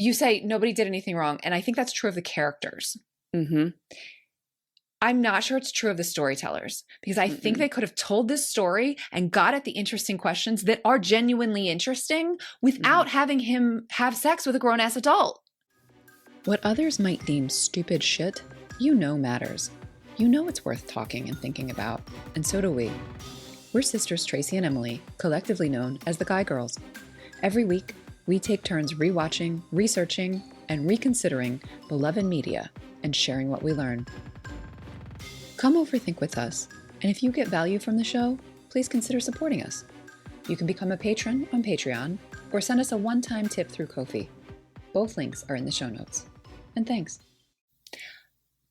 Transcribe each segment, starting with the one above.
you say nobody did anything wrong. And I think that's true of the characters. Mm-hmm. I'm not sure it's true of the storytellers, because I think they could have told this story and got at the interesting questions that are genuinely interesting without having him have sex with a grown-ass adult. What others might deem stupid shit, you know matters. You know it's worth talking and thinking about, and so do we. We're sisters Tracie and Emily, collectively known as the Guy Girls. Every week, we take turns rewatching, researching, and reconsidering beloved media and sharing what we learn. Come overthink with us, and if you get value from the show, please consider supporting us. You can become a patron on Patreon or send us a one-time tip through Ko-fi. Both links are in the show notes. And thanks.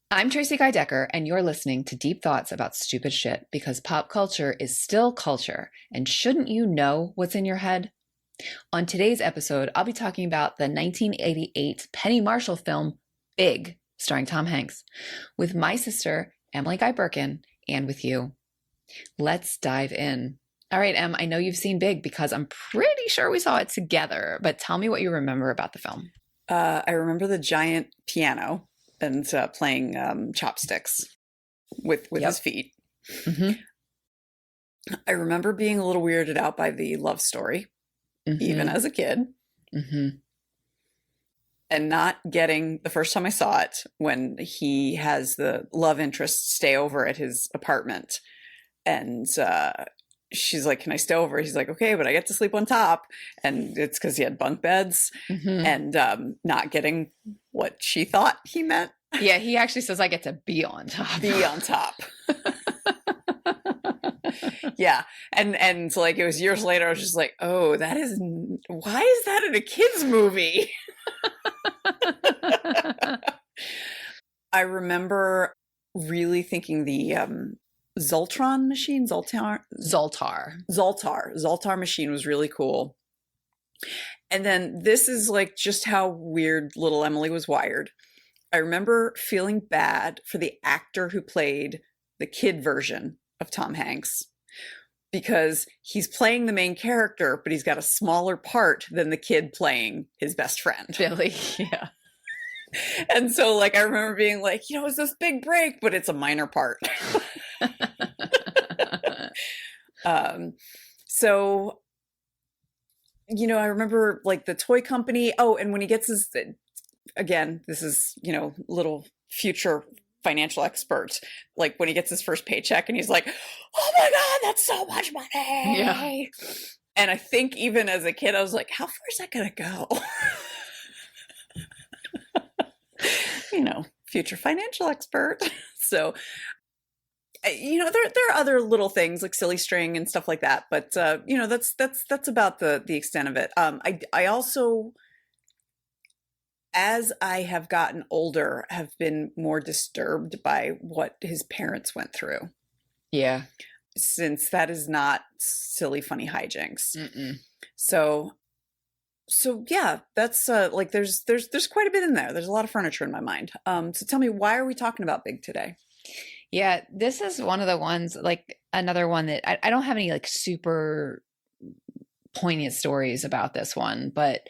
I'm Tracie Guy Decker, and you're listening to Deep Thoughts About Stupid Shit, because pop culture is still culture, and shouldn't you know what's in your head? On today's episode, I'll be talking about the 1988 Penny Marshall film, Big, starring Tom Hanks, with my sister, Emily Guy Birkin, and with you. Let's dive in. All right, Em, I know you've seen Big because I'm pretty sure we saw it together, but tell me what you remember about the film. I remember the giant piano and playing chopsticks with his feet. Mm-hmm. I remember being a little weirded out by the love story, even as a kid. Mm-hmm. And not getting, the first time I saw it, when he has the love interest stay over at his apartment. And she's like, can I stay over? He's like, okay, but I get to sleep on top. And it's because he had bunk beds. And not getting what she thought he meant. Yeah, he actually says, I get to be on top. Be on top. Yeah. And so like, it was years later, I was just like, oh, why is that in a kid's movie? I remember really thinking the Zoltar machine was really cool. And then this is like just how weird little Emily was wired. I remember feeling bad for the actor who played the kid version of Tom Hanks, because he's playing the main character, but he's got a smaller part than the kid playing his best friend. Billy, yeah. And so, like, I remember being like, it's this big break, but it's a minor part. So, I remember, like, the toy company. Oh, and when he gets his, again, this is, little future financial expert, like, when he gets his first paycheck and he's like, oh my God, that's so much money. Yeah. And I think even as a kid, I was like, how far is that going to go? Future financial expert. So, there are other little things like silly string and stuff like that. But, that's about the extent of it. I also, as I have gotten older, have been more disturbed by what his parents went through. Yeah. Since that is not silly, funny hijinks. So yeah, that's like there's quite a bit in there. There's a lot of furniture in my mind. So tell me, why are we talking about Big today? Yeah, this is one of the ones, like another one that I don't have any like super poignant stories about this one, but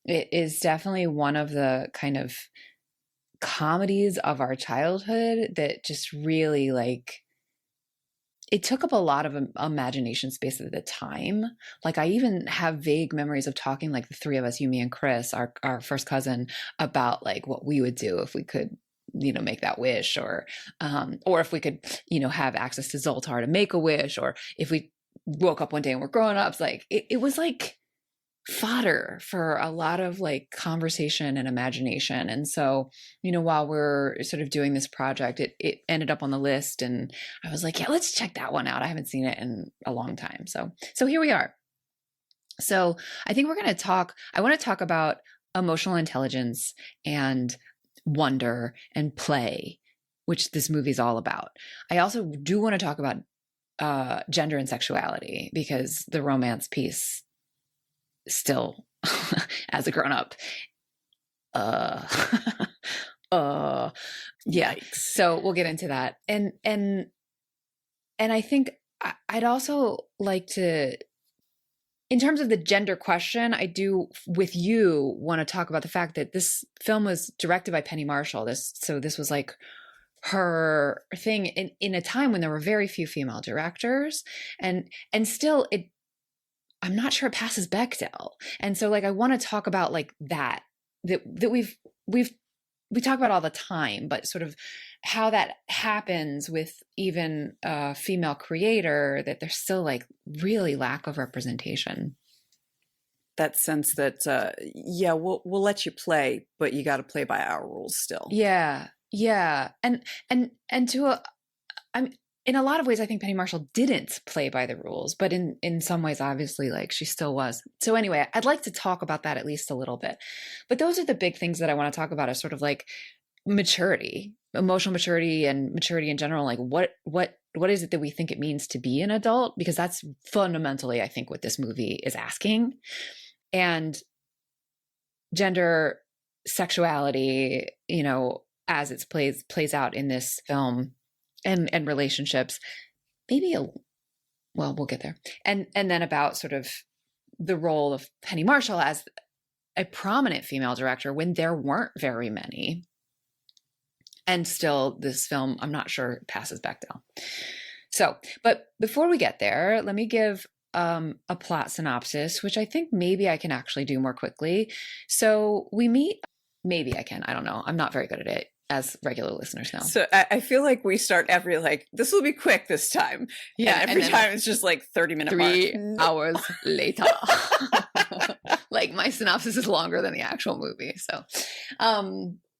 it is definitely one of the kind of comedies of our childhood that just really like, it took up a lot of imagination space at the time. Like I even have vague memories of talking, like the three of us, you, me, and Chris, our first cousin, about like what we would do if we could, make that wish, or if we could, have access to Zoltar to make a wish, or if we woke up one day and we're grown-ups. Like it was like fodder for a lot of like conversation and imagination. And so, while we're sort of doing this project, it ended up on the list, and I was like, yeah, let's check that one out. I haven't seen it in a long time. So here we are. So I think I want to talk about emotional intelligence and wonder and play, which this movie is all about. I also do want to talk about gender and sexuality, because the romance piece still, as a grown-up, yeah. So we'll get into that. And I think I'd also like to in terms of the gender question, I do, with you, want to talk about the fact that this film was directed by Penny Marshall. This was like her thing in a time when there were very few female directors, and still I'm not sure it passes Bechdel. And so like I want to talk about like that we talk about all the time, but sort of how that happens with even a female creator, that there's still like really lack of representation. That sense that, yeah, we'll let you play, but you got to play by our rules still. Yeah. Yeah. And in a lot of ways, I think Penny Marshall didn't play by the rules, but in some ways, obviously, like she still was. So anyway, I'd like to talk about that at least a little bit. But those are the big things that I want to talk about, is sort of like maturity, emotional maturity, and maturity in general. Like what is it that we think it means to be an adult? Because that's fundamentally, I think, what this movie is asking. And gender, sexuality, you know, as it plays out in this film, and relationships, well, we'll get there. And then about sort of the role of Penny Marshall as a prominent female director when there weren't very many. And still, this film, I'm not sure, passes Bechdel. So, but before we get there, let me give a plot synopsis, which I think maybe I can actually do more quickly. So we meet, maybe I can, I don't know. I'm not very good at it, as regular listeners know. So I feel like we start every, like, this will be quick this time. Yeah. And every time it's just like 30-minute mark. 3 hours later. Like my synopsis is longer than the actual movie. So,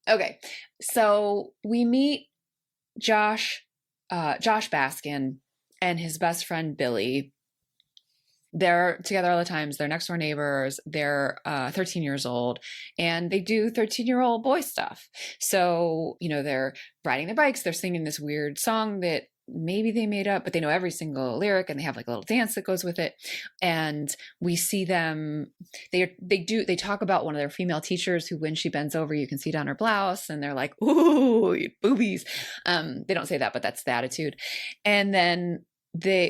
okay. So we meet Josh Baskin and his best friend, Billy. They're together all the times. They're next door neighbors. They're 13 years old, and they do 13-year-old boy stuff. So, you know, they're riding their bikes. They're singing this weird song that maybe they made up, but they know every single lyric, and they have like a little dance that goes with it. And we see them, they talk about one of their female teachers who, when she bends over, you can see down her blouse, and they're like, ooh, boobies. They don't say that, but that's the attitude. And then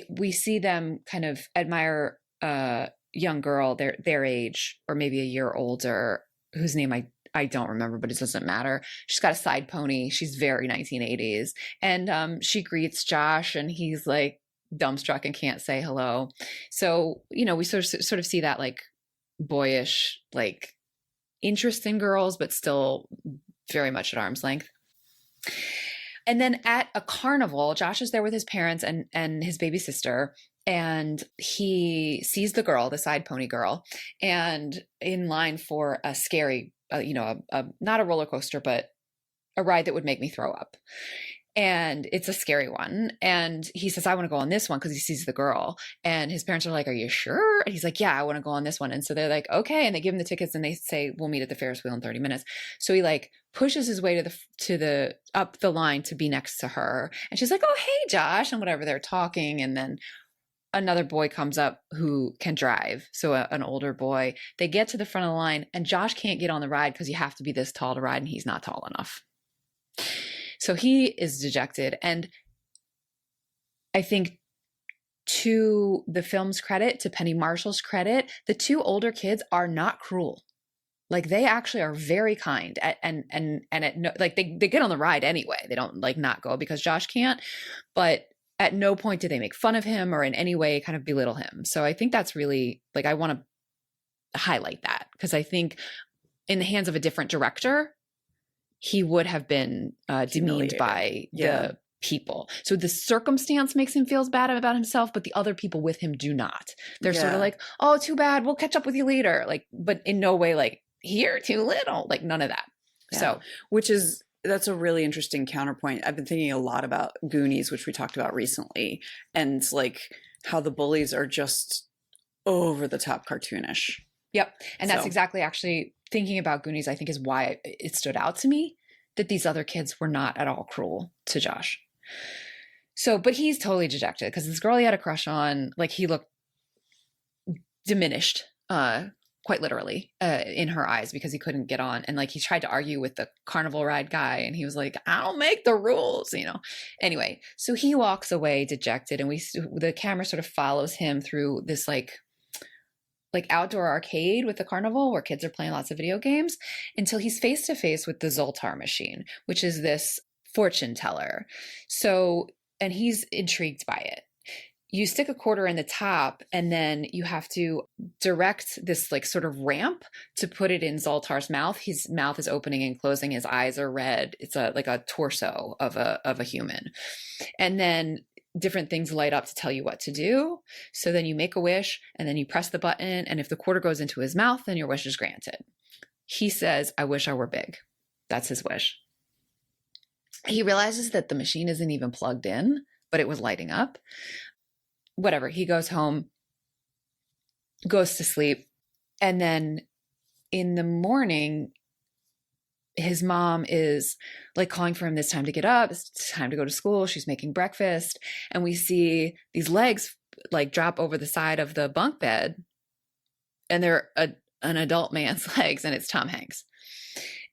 we see them kind of admire a young girl their age, or maybe a year older, whose name I don't remember, but it doesn't matter. She's got a side pony. She's very 1980s. And she greets Josh, and he's like dumbstruck and can't say hello. So, you know, we sort of see that like boyish, like interest in girls, but still very much at arm's length. And then at a carnival, Josh is there with his parents and his baby sister, and he sees the girl, the side pony girl, and in line for a scary, not a roller coaster, but a ride that would make me throw up. And it's a scary one. And he says, I want to go on this one, because he sees the girl. And his parents are like, are you sure? And he's like, yeah, I want to go on this one. And so they're like, okay. And they give him the tickets, and they say, we'll meet at the Ferris wheel in 30 minutes. So he like pushes his way to the up the line to be next to her. And she's like, oh, hey, Josh, and whatever, they're talking. And then another boy comes up who can drive. So an older boy. They get to the front of the line, and Josh can't get on the ride because you have to be this tall to ride, and he's not tall enough. So he is dejected. And I think, to the film's credit, to Penny Marshall's credit, the two older kids are not cruel. Like, they actually are very kind, like they get on the ride anyway. They don't like not go because Josh can't, but at no point do they make fun of him or in any way kind of belittle him. So I think that's really, like, I want to highlight that, because I think in the hands of a different director, he would have been demeaned by the people. So the circumstance makes him feel bad about himself, but the other people with him do not. They're sort of like, oh, too bad, we'll catch up with you later. Like, but in no way like, here, too little, like none of that. Yeah. So, that's a really interesting counterpoint. I've been thinking a lot about Goonies, which we talked about recently, and like how the bullies are just over the top cartoonish. Yep. And that's exactly, actually thinking about Goonies, I think, is why it stood out to me that these other kids were not at all cruel to Josh. So, but he's totally dejected because this girl he had a crush on, like, he looked diminished, quite literally, in her eyes, because he couldn't get on. And like, he tried to argue with the carnival ride guy, and he was like, I don't make the rules, you know? Anyway, so he walks away dejected, and the camera sort of follows him through this like like outdoor arcade with the carnival where kids are playing lots of video games until he's face to face with the Zoltar machine, which is this fortune teller. So, and he's intrigued by it. You stick a quarter in the top and then you have to direct this like sort of ramp to put it in Zoltar's mouth. His mouth is opening and closing. His eyes are red. It's like a torso of a human. And then different things light up to tell you what to do. So then you make a wish and then you press the button. And if the quarter goes into his mouth, then your wish is granted. He says, I wish I were big. That's his wish. He realizes that the machine isn't even plugged in, but it was lighting up. Whatever. He goes home, goes to sleep. And then in the morning, his mom is like calling for him, this time to get up, it's time to go to school. She's making breakfast. And we see these legs like drop over the side of the bunk bed. And they're an adult man's legs, and it's Tom Hanks.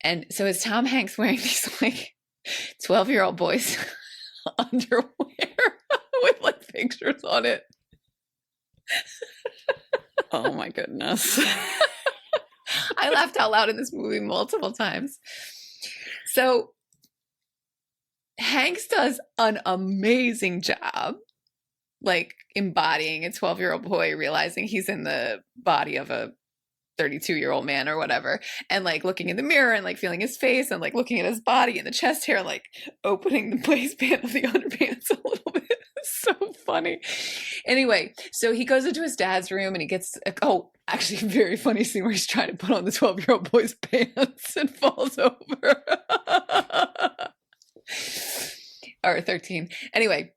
And so it's Tom Hanks wearing these like 12-year-old boys underwear with like pictures on it. Oh my goodness. I laughed out loud in this movie multiple times. So Hanks does an amazing job, like embodying a 12-year-old boy, realizing he's in the body of a 32-year-old man or whatever, and like looking in the mirror and like feeling his face and like looking at his body and the chest hair, like opening the waistband of the underpants a little bit. It's so funny. Anyway, so he goes into his dad's room and he gets, actually a very funny scene where he's trying to put on the 12-year-old boy's pants and falls over. Or 13. Anyway,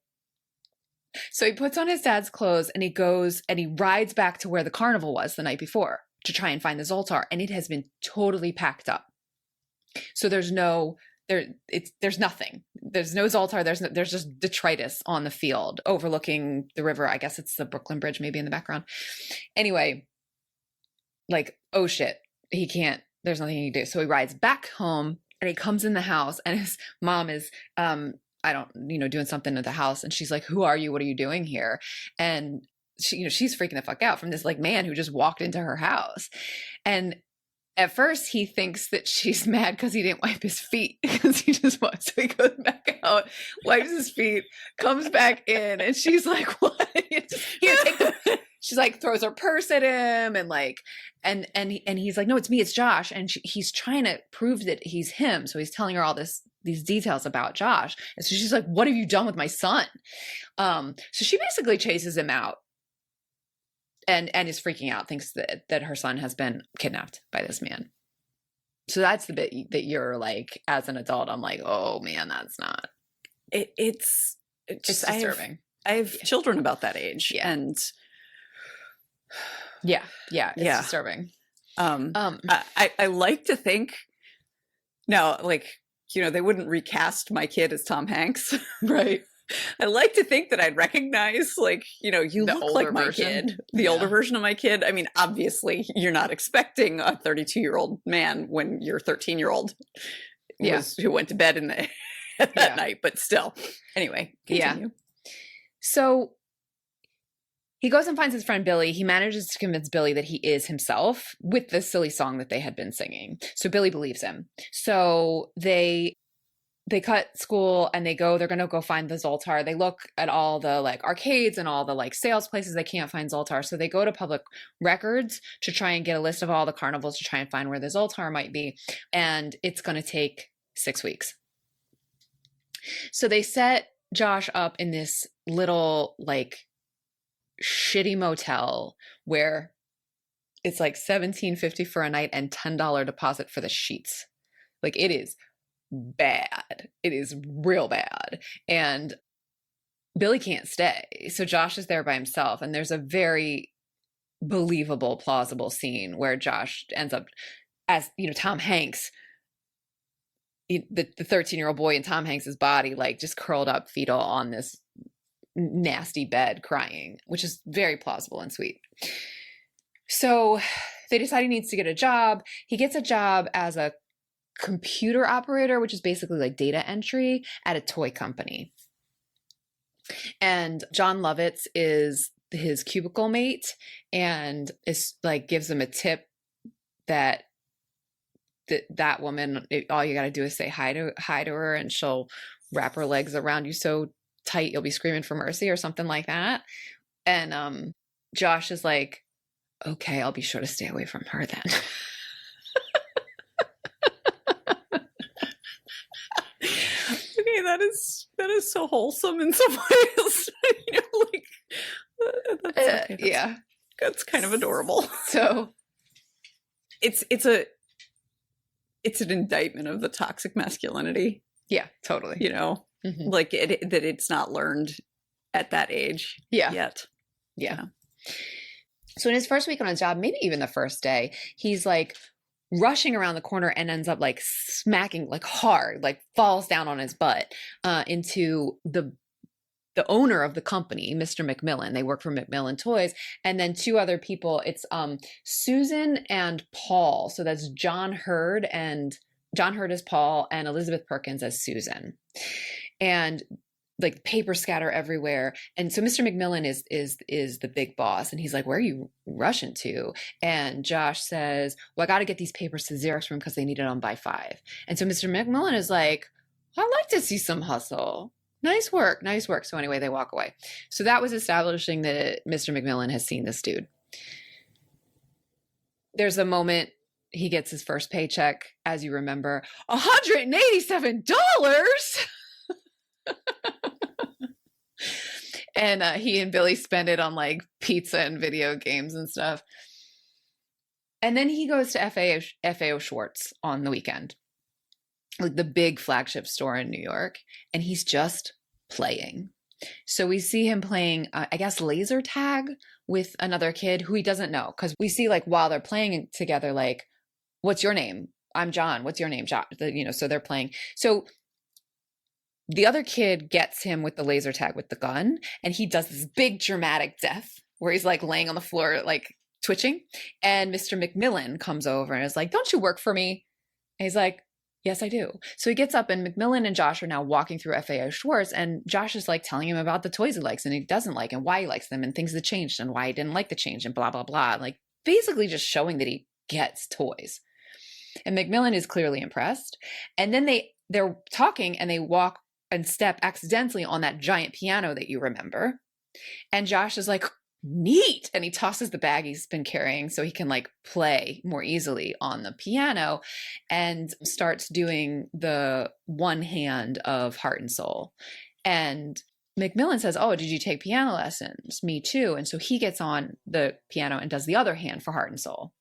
so he puts on his dad's clothes and he goes and he rides back to where the carnival was the night before to try and find the Zoltar, and it has been totally packed up. So there's nothing. There's no Zoltar. There's just detritus on the field overlooking the river. I guess it's the Brooklyn Bridge maybe in the background. Anyway, like, oh shit, there's nothing he can do. So he rides back home and he comes in the house and his mom is, doing something at the house. And she's like, who are you? What are you doing here? And she's freaking the fuck out from this like man who just walked into her house. And at first he thinks that she's mad because he didn't wipe his feet because he just wants. So he goes back out, wipes his feet, comes back in, and she's like, what? Here, take the. She's like, throws her purse at him and like, and he's like, no, it's me, it's Josh. And he's trying to prove that he's him. So he's telling her all these details about Josh. And so she's like, what have you done with my son? So she basically chases him out. And is freaking out, thinks that her son has been kidnapped by this man. So that's the bit that you're like, as an adult, I'm like, oh man, that's not. It's disturbing. I have children about that age, and it's disturbing. I like to think now, like, they wouldn't recast my kid as Tom Hanks, right? I like to think that I'd recognize, like, you look like my kid, the older version of my kid. I mean, obviously, you're not expecting a 32-year-old man when your 13-year-old who went to bed that night, but still. Anyway, continue. So he goes and finds his friend Billy. He manages to convince Billy that he is himself with the silly song that they had been singing. So Billy believes him. So they cut school and they're going to go find the Zoltar. They look at all the like arcades and all the like sales places. They can't find Zoltar. So they go to public records to try and get a list of all the carnivals to try and find where the Zoltar might be. And it's going to take 6 weeks. So they set Josh up in this little like shitty motel where it's like $17.50 for a night and $10 deposit for the sheets. Like, it is bad. It is real bad. And Billy can't stay. So Josh is there by himself. And there's a very believable, plausible scene where Josh ends up as, Tom Hanks, the 13-year-old boy in Tom Hanks's body, like just curled up fetal on this nasty bed crying, which is very plausible and sweet. So they decide he needs to get a job. He gets a job as a computer operator, which is basically like data entry at a toy company. And John Lovitz is his cubicle mate and is like gives him a tip that that woman, all you got to do is say hi to her and she'll wrap her legs around you so tight you'll be screaming for mercy or something like that. And Josh is like, okay, I'll be sure to stay away from her then. Okay, that is so wholesome in some ways. You know, like that's, okay, yeah, that's kind of adorable. So it's an indictment of the toxic masculinity. Yeah, totally. You know, like that it's not learned at that age. Yet. Yeah. So in his first week on his job, maybe even the first day, he's like rushing around the corner and ends up like smacking like hard, like falls down on his butt into the owner of the company, Mr. McMillan. They work for McMillan Toys. And then two other people. It's Susan and Paul. So that's John Hurd as Paul and Elizabeth Perkins as Susan. And like paper scatter everywhere. And so Mr. McMillan is the big boss. And he's like, where are you rushing to? And Josh says, well, I got to get these papers to the Xerox room because they need it on by 5. And so Mr. McMillan is like, I'd like to see some hustle. Nice work. So anyway, they walk away. So that was establishing that Mr. McMillan has seen this dude. There's a moment he gets his first paycheck, as you remember, $187. And he and Billy spend it on like pizza and video games and stuff. And then he goes to FAO Schwartz on the weekend, like the big flagship store in New York, and he's just playing. So we see him playing, I guess, laser tag with another kid who he doesn't know, because we see like while they're playing together, like, what's your name? I'm John. What's your name? John. You know, so they're playing. So the other kid gets him with the laser tag with the gun, and he does this big dramatic death where he's like laying on the floor, like twitching. And Mr. McMillan comes over and is like, don't you work for me? And he's like, yes, I do. So he gets up, and McMillan and Josh are now walking through FAO Schwartz, and Josh is like telling him about the toys he likes and he doesn't like and why he likes them and things that changed and why he didn't like the change and blah, blah, blah. Like basically just showing that he gets toys. And McMillan is clearly impressed. And then they're talking and they walk and step accidentally on that giant piano that you remember. And Josh is like, neat. And he tosses the bag he's been carrying so he can like play more easily on the piano and starts doing the one hand of Heart and Soul. And McMillan says, oh, did you take piano lessons? Me too. And so he gets on the piano and does the other hand for Heart and Soul.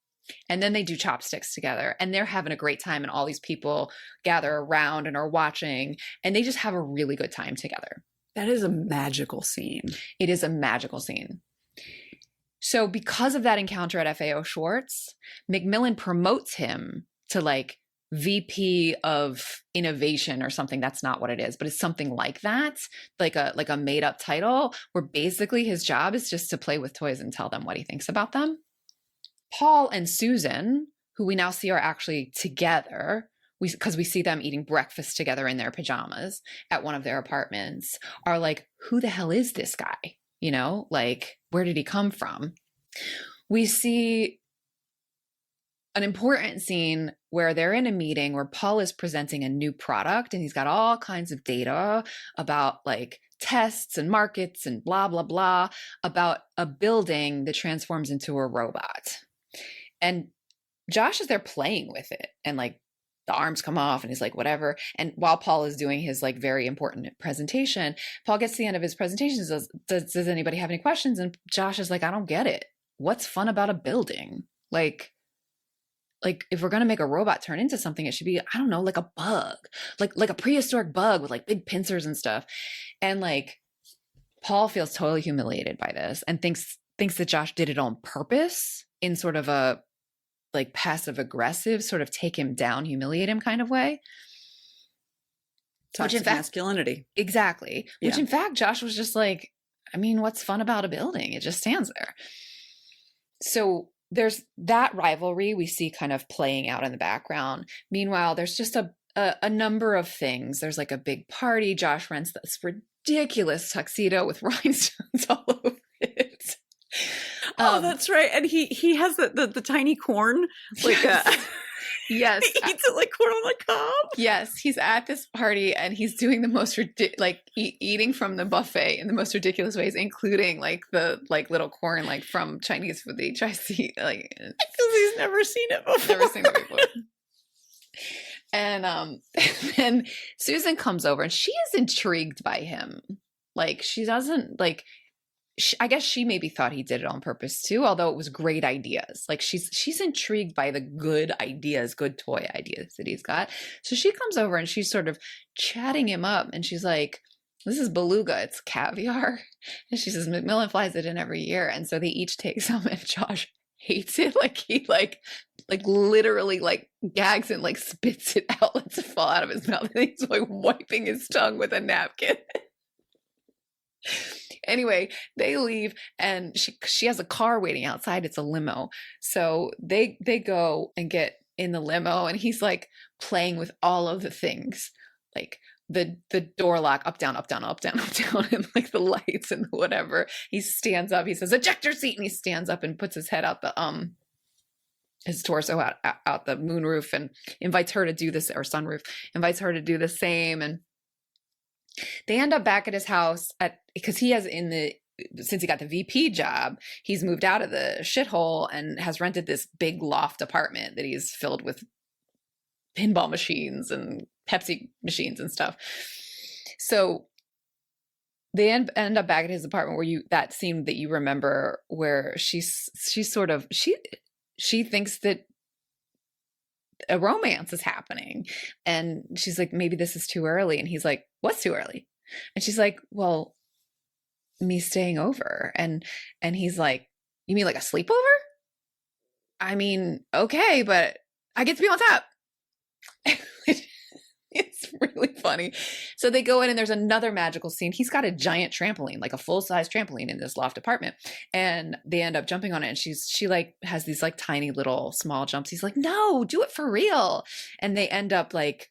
And then they do chopsticks together, and they're having a great time, and all these people gather around and are watching, and they just have a really good time together. That is a magical scene. It is a magical scene. So because of that encounter at FAO Schwartz, McMillan promotes him to like VP of innovation or something. That's not what it is, but it's something like that, like a made up title where basically his job is just to play with toys and tell them what he thinks about them. Paul and Susan, who we now see are actually together, because we see them eating breakfast together in their pajamas at one of their apartments, are like, who the hell is this guy? You know, like, where did he come from? We see an important scene where they're in a meeting where Paul is presenting a new product, and he's got all kinds of data about like tests and markets and blah, blah, blah, about a building that transforms into a robot. And Josh is there playing with it, and like the arms come off and he's like, whatever. And while Paul is doing his like very important presentation, Paul gets to the end of his presentation and says, does anybody have any questions? And Josh is like, I don't get it. What's fun about a building? Like if we're going to make a robot turn into something, it should be, I don't know, like a bug, like a prehistoric bug with like big pincers and stuff. And like Paul feels totally humiliated by this and thinks that Josh did it on purpose in sort of a like passive aggressive, sort of take him down, humiliate him kind of way. Toxic masculinity. Exactly. Yeah. Which in fact, Josh was just like, I mean, what's fun about a building? It just stands there. So there's that rivalry we see kind of playing out in the background. Meanwhile, there's just a number of things. There's like a big party. Josh rents this ridiculous tuxedo with rhinestones all over it. Oh, that's right. And he has the tiny corn, like yes, he eats it like corn on the cob. Yes, he's at this party and he's doing the most eating from the buffet in the most ridiculous ways, including like the little corn like from Chinese food that he tries to eat, like because he's never seen it before. Never seen it before. And then Susan comes over and she is intrigued by him. Like she doesn't like. I guess she maybe thought he did it on purpose too, although it was great ideas. Like she's intrigued by the good ideas, good toy ideas that he's got. So she comes over and she's sort of chatting him up and she's like, this is beluga, it's caviar. And she says, Macmillan flies it in every year. And so they each take some and Josh hates it. Like he like literally like gags and like spits it out, lets it fall out of his mouth. And he's like wiping his tongue with a napkin. Anyway, they leave and she has a car waiting outside. It's a limo. So they go and get in the limo and he's like playing with all of the things, like the door lock, up, down, up, down, up, down, up, down, and like the lights and whatever. He stands up, he says, ejector seat, and he stands up and puts his head out the his torso out the moonroof and invites her to do this, or sunroof, invites her to do the same. And they end up back at his house because he has since he got the VP job, he's moved out of the shithole and has rented this big loft apartment that he's filled with pinball machines and Pepsi machines and stuff. So they end up back at his apartment where that scene that you remember where she thinks that a romance is happening and she's like, maybe this is too early. And he's like, what's too early? And she's like, well, me staying over. And he's like, you mean like a sleepover? I mean, okay, but I get to be on top. It's really funny. So they go in and there's another magical scene. He's got a giant trampoline, like a full-size trampoline in this loft apartment. And they end up jumping on it. And she like has these like tiny little small jumps. He's like, no, do it for real. And they end up like,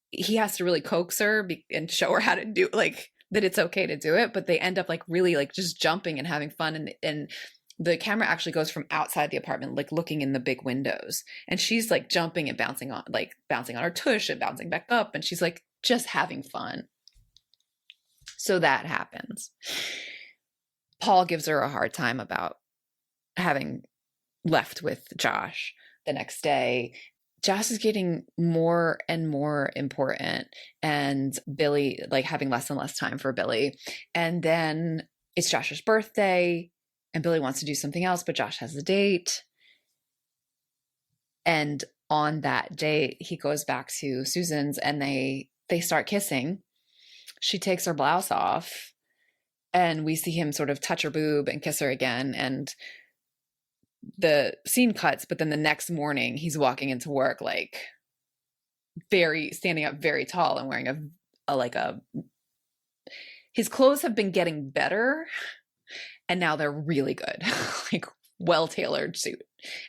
he has to really coax her and show her how to do like that it's okay to do it. But they end up like really like just jumping and having fun. And the camera actually goes from outside the apartment, like looking in the big windows. And she's like jumping and bouncing on her tush and bouncing back up. And she's like just having fun. So that happens. Paul gives her a hard time about having left with Josh the next day. Josh is getting more and more important and Billy like having less and less time for Billy. And then it's Josh's birthday. And Billy wants to do something else, but Josh has a date. And on that date, he goes back to Susan's and they start kissing. She takes her blouse off and we see him sort of touch her boob and kiss her again. And the scene cuts, but then the next morning he's walking into work like standing up very tall and wearing his clothes have been getting better. And now they're really good, like well-tailored suit,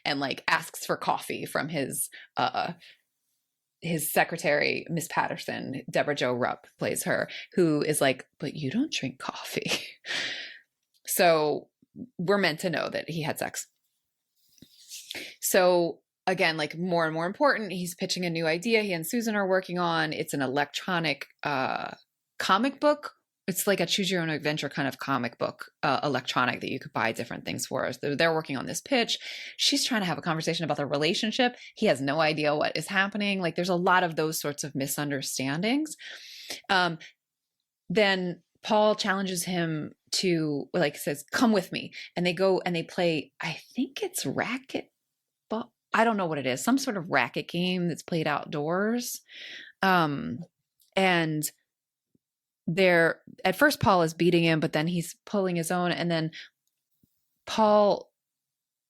and like asks for coffee from his secretary, Miss Patterson. Deborah Jo Rupp plays her, who is like, but you don't drink coffee. So we're meant to know that he had sex. So again, like more and more important, he's pitching a new idea he and Susan are working on. It's an electronic comic book. It's like a choose your own adventure kind of comic book, electronic that you could buy different things for. They're working on this pitch. She's trying to have a conversation about their relationship. He has no idea what is happening. Like there's a lot of those sorts of misunderstandings. Then Paul challenges him to like says, come with me. And they go and they play, I think it's racquet, but I don't know what it is. Some sort of racket game that's played outdoors. And at first Paul is beating him, but then he's pulling his own. And then Paul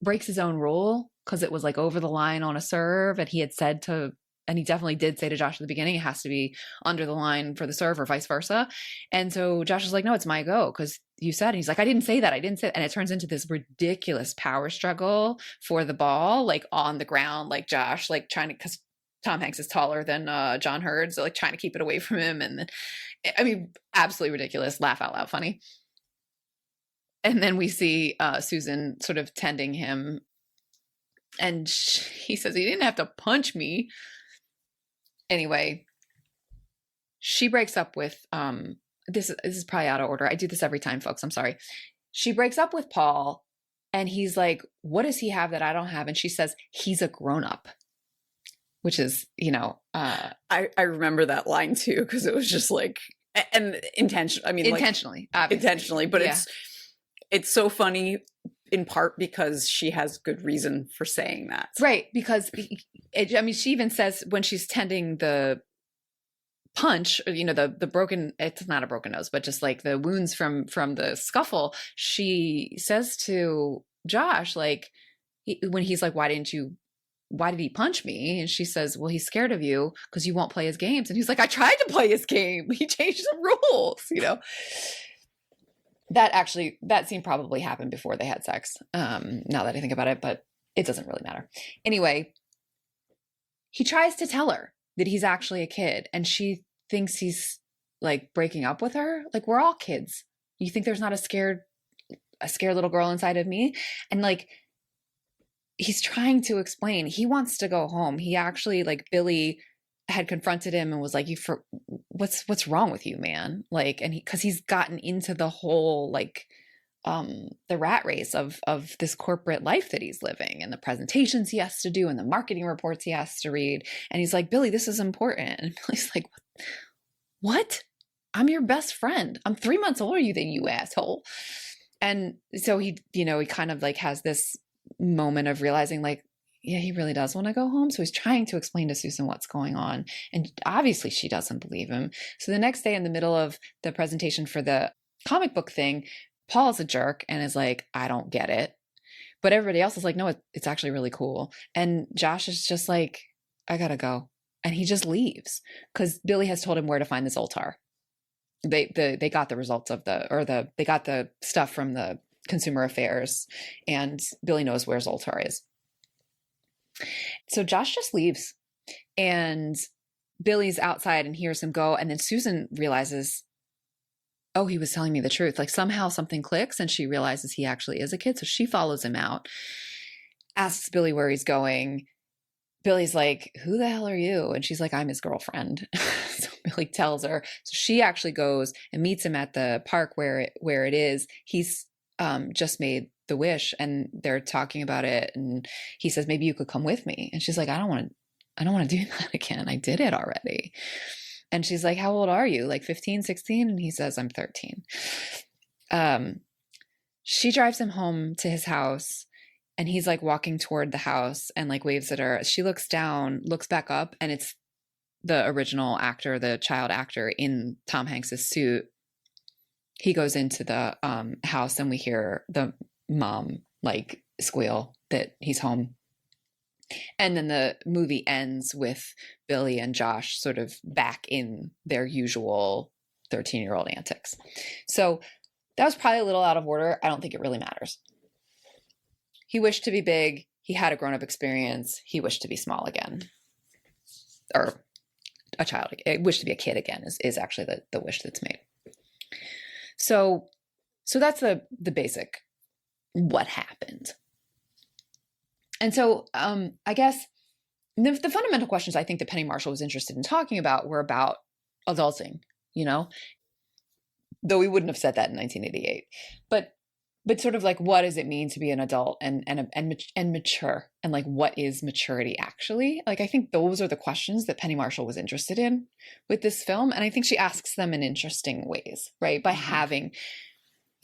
breaks his own rule because it was like over the line on a serve. And he definitely did say to Josh at the beginning, it has to be under the line for the serve or vice versa. And so Josh is like, no, it's my go because you said, and he's like, I didn't say that. And it turns into this ridiculous power struggle for the ball, like on the ground, like Josh, like trying to, because Tom Hanks is taller than John Hurd, so like trying to keep it away from him. And then, I mean, absolutely ridiculous, laugh out loud funny. And then we see Susan sort of tending him. And he says he didn't have to punch me. Anyway, she breaks up with, this is probably out of order. I do this every time, folks. I'm sorry. She breaks up with Paul and he's like, what does he have that I don't have? And she says, he's a grown-up, which is, I remember that line too, because it was just like, and intentional. I mean, intentionally, like, obviously. intentionally, but it's so funny in part because she has good reason for saying that. Right. Because, she even says when she's tending the punch, the broken, it's not a broken nose, but just like the wounds from the scuffle, she says to Josh, like, when he's like, why did he punch me? And she says, well, he's scared of you because you won't play his games. And he's like, I tried to play his game. He changed the rules, That scene probably happened before they had sex, now that I think about it, but it doesn't really matter. Anyway, he tries to tell her that he's actually a kid, and she thinks he's like breaking up with her. Like, we're all kids. You think there's not a scared little girl inside of me? And like, he's trying to explain. He wants to go home. He actually, like, Billy had confronted him and was like, what's wrong with you, man? Like, and because he's gotten into the whole, like, the rat race of this corporate life that he's living, and the presentations he has to do and the marketing reports he has to read. And he's like, Billy, this is important. And Billy's like, what? I'm your best friend. I'm 3 months older than you, asshole. And so he kind of like has this moment of realizing, like, yeah, he really does want to go home. So he's trying to explain to Susan what's going on. And obviously she doesn't believe him. So the next day, in the middle of the presentation for the comic book thing, Paul's a jerk and is like, I don't get it. But everybody else is like, no, it's actually really cool. And Josh is just like, I gotta go. And he just leaves because Billy has told him where to find the Zoltar. They got the results they got the stuff from the Consumer Affairs, and Billy knows where Zoltar is. So Josh just leaves, and Billy's outside and hears him go. And then Susan realizes, oh, he was telling me the truth. Like, somehow something clicks and she realizes he actually is a kid. So she follows him out, asks Billy where he's going. Billy's like, who the hell are you? And she's like, I'm his girlfriend. So Billy tells her. So she actually goes and meets him at the park where it is. He's just made the wish and they're talking about it. And he says, maybe you could come with me. And she's like, I don't want to do that again. I did it already. And she's like, how old are you? Like 15, 16? And he says, I'm 13. She drives him home to his house, and he's like walking toward the house and like waves at her. She looks down, looks back up, and it's the original actor, the child actor in Tom Hanks's suit. He goes into the house, and we hear the mom like squeal that he's home. And then the movie ends with Billy and Josh sort of back in their usual 13-year-old antics. So that was probably a little out of order. I don't think it really matters. He wished to be big. He had a grown-up experience. He wished to be small again. Or a child. Wished to be a kid again is actually the wish that's made. So that's the basic what happened. And so I guess the fundamental questions I think that Penny Marshall was interested in talking about were about adulting, though we wouldn't have said that in 1988. But sort of like, what does it mean to be an adult and mature, and like, what is maturity actually? Like, I think those are the questions that Penny Marshall was interested in with this film. And I think she asks them in interesting ways, right? By having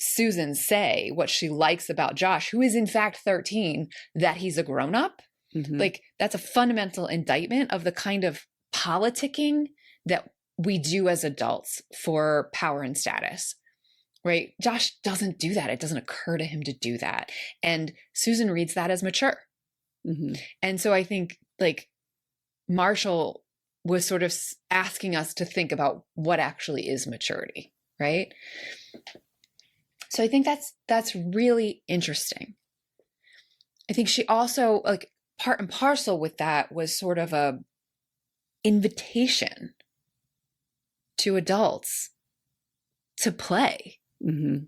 Susan say what she likes about Josh, who is in fact 13, that he's a grown-up. Mm-hmm. Like, that's a fundamental indictment of the kind of politicking that we do as adults for power and status. Right? Josh doesn't do that. It doesn't occur to him to do that. And Susan reads that as mature. Mm-hmm. And so I think like Marshall was sort of asking us to think about what actually is maturity, right? So I think that's really interesting. I think she also, like, part and parcel with that was sort of a invitation to adults to play. Mm-hmm.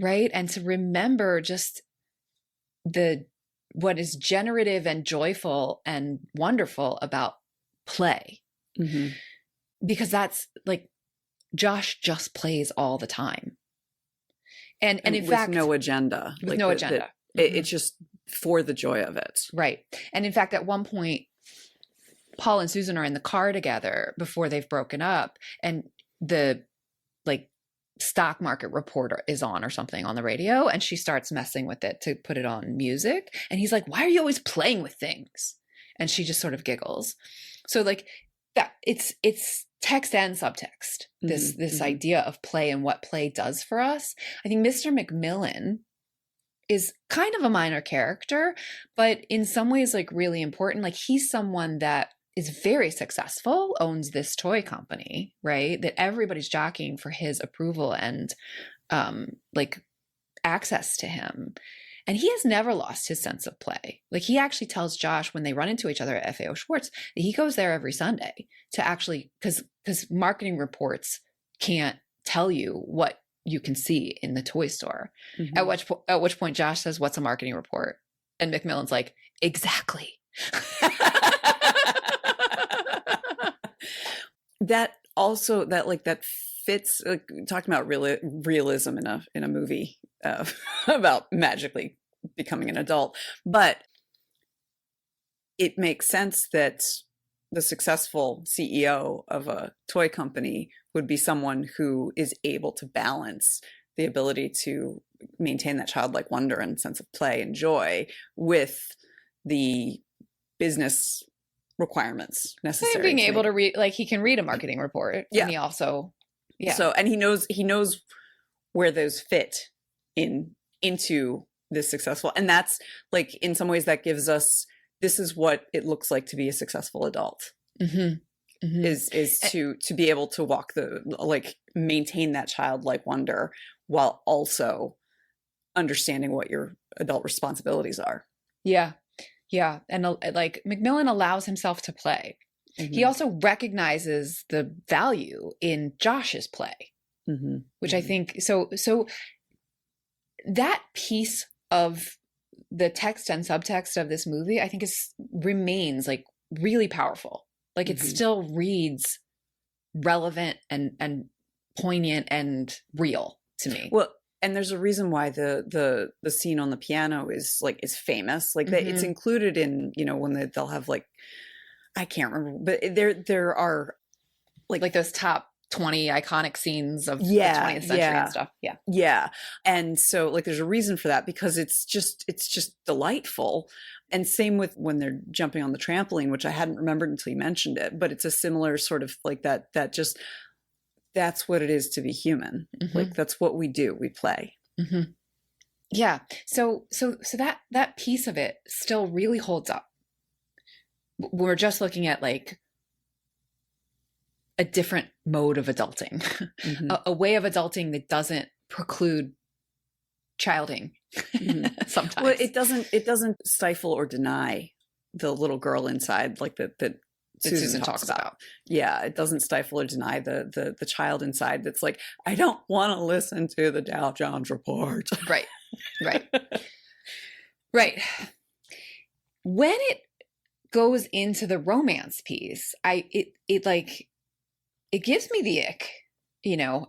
right? And to remember just what is generative and joyful and wonderful about play. Mm-hmm. Because that's like, Josh just plays all the time. And in with fact, no agenda. With no agenda. It's just for the joy of it. Right. And in fact, at one point, Paul and Susan are in the car together before they've broken up, and the like stock market reporter is on or something on the radio, and she starts messing with it to put it on music. And he's like, "Why are you always playing with things?" And she just sort of giggles. So like that, it's text and subtext, this idea of play and what play does for us. I think Mr. McMillan is kind of a minor character, but in some ways like really important. Like he's someone that is very successful, owns this toy company, right? That everybody's jockeying for his approval and like access to him. And he has never lost his sense of play. Like he actually tells Josh when they run into each other at FAO Schwartz that he goes there every Sunday to actually, because marketing reports can't tell you what you can see in the toy store. Mm-hmm. At which point Josh says, "What's a marketing report?" And McMillan's like, "Exactly." That fits, talking about realism in a movie about magically becoming an adult, but it makes sense that the successful CEO of a toy company would be someone who is able to balance the ability to maintain that childlike wonder and sense of play and joy with the business requireminto being able to read, like he can read a marketing report. Yeah. And he also, So, and he knows where those fit into this successful. And that's like, in some ways that gives us, this is what it looks like to be a successful adult. Mm-hmm. Mm-hmm. Is to be able to maintain that childlike wonder while also understanding what your adult responsibilities are. Yeah. Yeah. And like McMillan allows himself to play. Mm-hmm. He also recognizes the value in Josh's play, which I think, so that piece of the text and subtext of this movie, I think remains like really powerful. Like it still reads relevant and poignant and real to me. Well, and there's a reason why the scene on the piano is famous. Like it's included in, when they'll have I can't remember, but there are like those top 20 iconic scenes of the 20th century and stuff. Yeah. Yeah. And so there's a reason for that, because it's just delightful. And same with when they're jumping on the trampoline, which I hadn't remembered until you mentioned it, but it's a similar sort of that just, that's what it is to be human. That's what we do. We play. Mm-hmm. Yeah. So that piece of it still really holds up. We're just looking at a different mode of adulting, a way of adulting that doesn't preclude childing sometimes. Well, it doesn't stifle or deny the little girl inside, that Susan talks about. Yeah, it doesn't stifle or deny the child inside that's like, I don't want to listen to the Dow Jones report. Right. When it goes into the romance piece, it gives me the ick,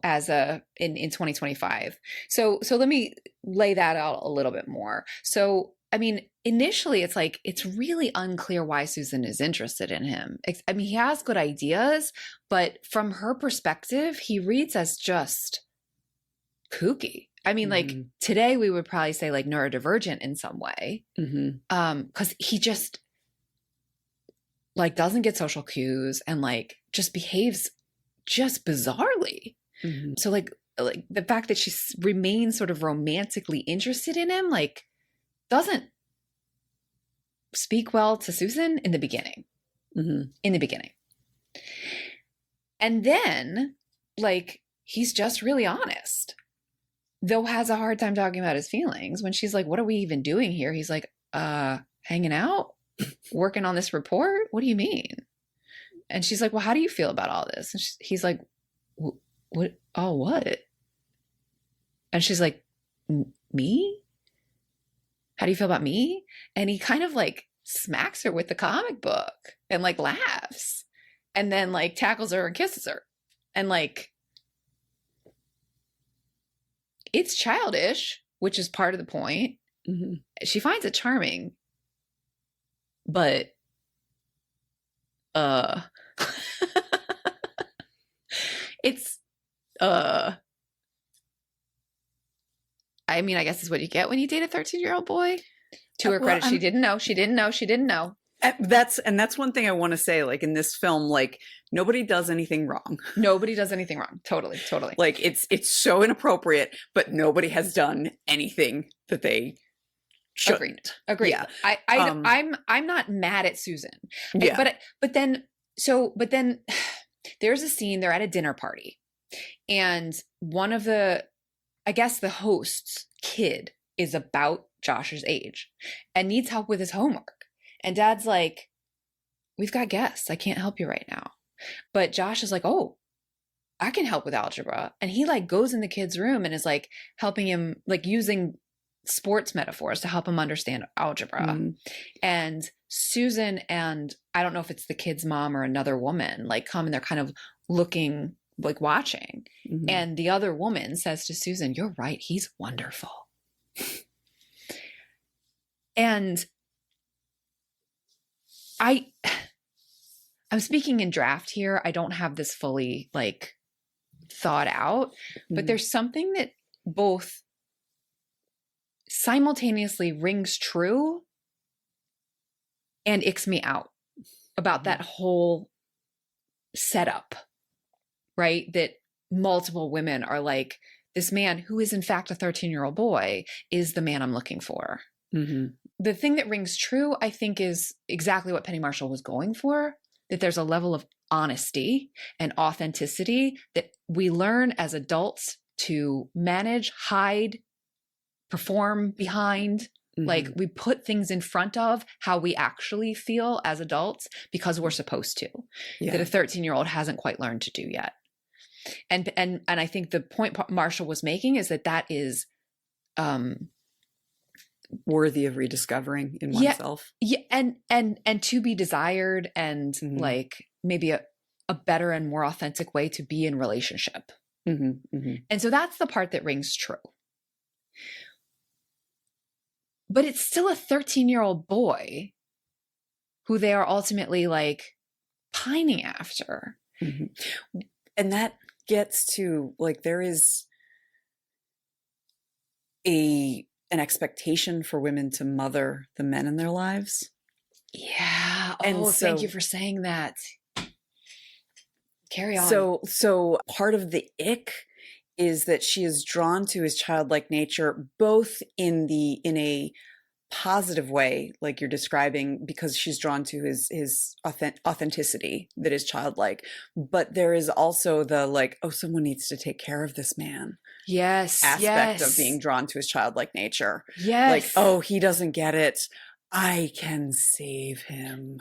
as in 2025. So let me lay that out a little bit more. So, I mean, initially it's really unclear why Susan is interested in him. I mean, he has good ideas, but from her perspective, he reads as just kooky. I mean, today we would probably say neurodivergent in some way. 'Cause he just doesn't get social cues and just behaves just bizarrely. So the fact that she remains sort of romantically interested in him, doesn't speak well to Susan in the beginning. And then he's just really honest, though has a hard time talking about his feelings. When she's like, "What are we even doing here?" He's like, hanging out, working on this report. What do you mean? And she's like, "Well, how do you feel about all this?" And he's like, "What? Oh, what?" And she's like, Me? How do you feel about me? And he kind of like smacks her with the comic book and like laughs and then like tackles her and kisses her. And like, it's childish, which is part of the point. Mm-hmm. She finds it charming, but it's I mean, I guess is what you get when you date a 13-year-old boy. To her credit, she didn't know. She didn't know. She didn't know. That's one thing I want to say. Like in this film, like nobody does anything wrong. Nobody does anything wrong. Totally, totally. Like it's so inappropriate, but nobody has done anything that they shouldn't. Agreed. Yeah. I'm not mad at Susan. Yeah. But then there's a scene. They're at a dinner party, and one of the, I guess the host's kid is about Josh's age and needs help with his homework. And Dad's like, we've got guests. I can't help you right now. But Josh is like, oh, I can help with algebra. And he like goes in the kid's room and is like helping him, like using sports metaphors to help him understand algebra. Mm-hmm. And Susan and I don't know if it's the kid's mom or another woman, like come and they're kind of looking, like watching. Mm-hmm. And the other woman says to Susan, you're right. He's wonderful. And I'm speaking in draft here. I don't have this fully like thought out, but there's something that both simultaneously rings true and icks me out about that whole setup, right? That multiple women are like, this man who is in fact a 13-year-old boy is the man I'm looking for. Mm-hmm. The thing that rings true, I think, is exactly what Penny Marshall was going for, that there's a level of honesty and authenticity that we learn as adults to manage, hide, perform behind. Mm-hmm. Like we put things in front of how we actually feel as adults because we're supposed to, that a 13-year-old hasn't quite learned to do yet. And I think the point Marshall was making is that is worthy of rediscovering in oneself. Yeah. And to be desired and like maybe a better and more authentic way to be in relationship. Mm-hmm. Mm-hmm. And so that's the part that rings true. But it's still a 13-year-old boy who they are ultimately like pining after. Mm-hmm. And that gets to like, there is an expectation for women to mother the men in their lives. Yeah. And thank you for saying that. Carry on. So part of the ick is that she is drawn to his childlike nature, both in a positive way, like you're describing, because she's drawn to his authenticity that is childlike. But there is also the like, oh, someone needs to take care of this man. Yes. Aspect of being drawn to his childlike nature. Yes. Like, oh, he doesn't get it. I can save him.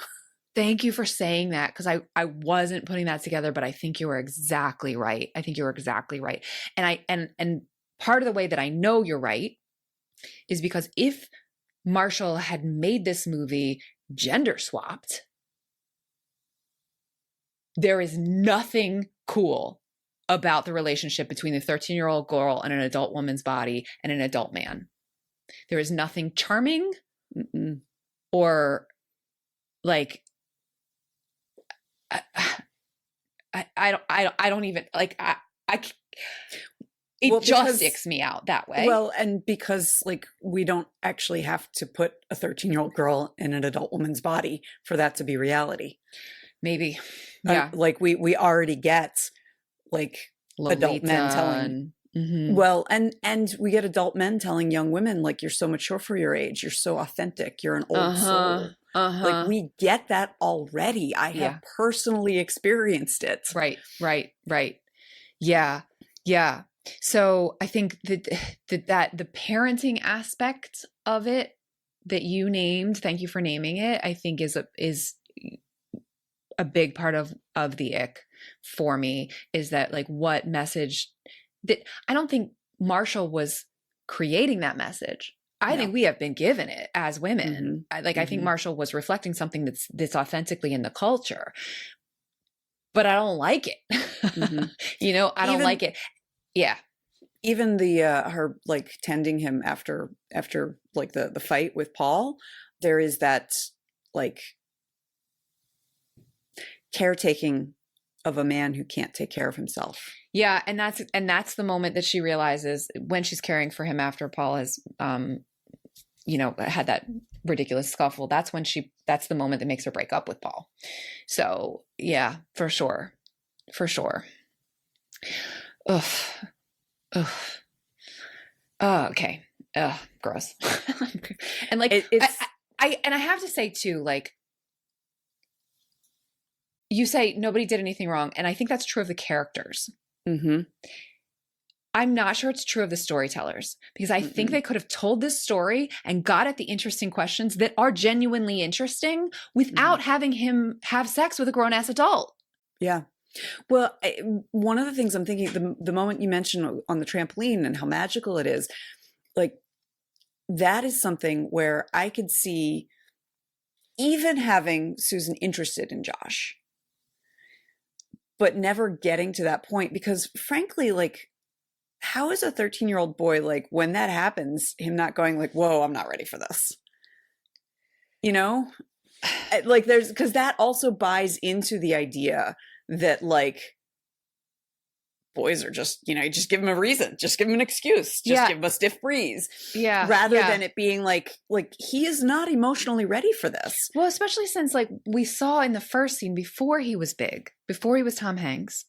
Thank you for saying that, because I wasn't putting that together, but I think you were exactly right. And part of the way that I know you're right is because if Marshall had made this movie gender swapped, there is nothing cool about the relationship between the 13-year-old girl and an adult woman's body and an adult man. There is nothing charming or like, I don't even like, it just sticks me out that way. Well, and because like we don't actually have to put a 13-year-old girl in an adult woman's body for that to be reality. Maybe. Yeah. Like we already get like Lolita adult men telling well, and we get adult men telling young women like, you're so mature for your age, you're so authentic, you're an old soul. Like we get that already. I have personally experienced it. Right. Yeah. So I think that the parenting aspect of it that you named, thank you for naming it, I think is a big part of the ick for me, is that like what message that I don't think Marshall was creating that message. I think we have been given it as women. I think Marshall was reflecting something that's authentically in the culture, but I don't like it. I don't like it. Yeah. Even the her like tending him after like the fight with Paul, there is that like caretaking of a man who can't take care of himself. Yeah, and that's the moment that she realizes when she's caring for him after Paul has had that ridiculous scuffle. That's the moment that makes her break up with Paul. So yeah, for sure. Ugh. Oh, okay. Ugh, gross. And like I have to say too, like, you say nobody did anything wrong, and I think that's true of the characters. I'm not sure it's true of the storytellers, because I think they could have told this story and got at the interesting questions that are genuinely interesting without having him have sex with a grown-ass adult. Yeah. Well, one of the things I'm thinking, the moment you mentioned on the trampoline and how magical it is, like, that is something where I could see even having Susan interested in Josh, but never getting to that point, because frankly, like, how is a 13-year-old boy, like, when that happens, him not going like, whoa, I'm not ready for this? Like, because that also buys into the idea that, like, boys are just, you just give them a reason, just give them an excuse, just give them a stiff breeze. Yeah. Rather than it being like he is not emotionally ready for this. Well, especially since, like, we saw in the first scene before he was big, before he was Tom Hanks,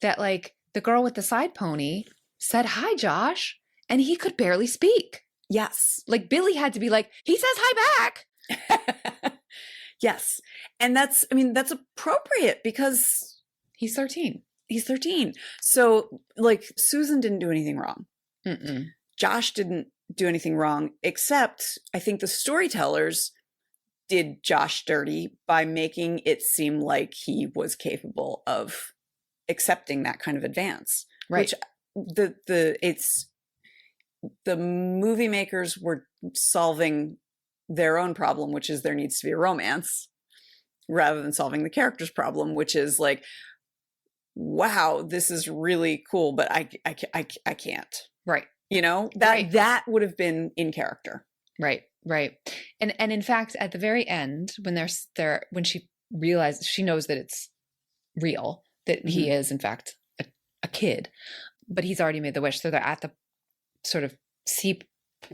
that, like, the girl with the side pony said, "Hi, Josh," and he could barely speak. Yes. Like, Billy had to be like, he says hi back. Yes. And that's appropriate because he's 13. He's 13. So, like, Susan didn't do anything wrong. Josh didn't do anything wrong, except I think the storytellers did Josh dirty by making it seem like he was capable of accepting that kind of advance. Right. Which the movie makers were solving their own problem, which is there needs to be a romance, rather than solving the character's problem, which is like, wow, this is really cool, but I can't. Right. That would have been in character. Right. And in fact, at the very end, when she realizes, she knows that it's real, that he is in fact a kid, but he's already made the wish. So they're at the sort of sea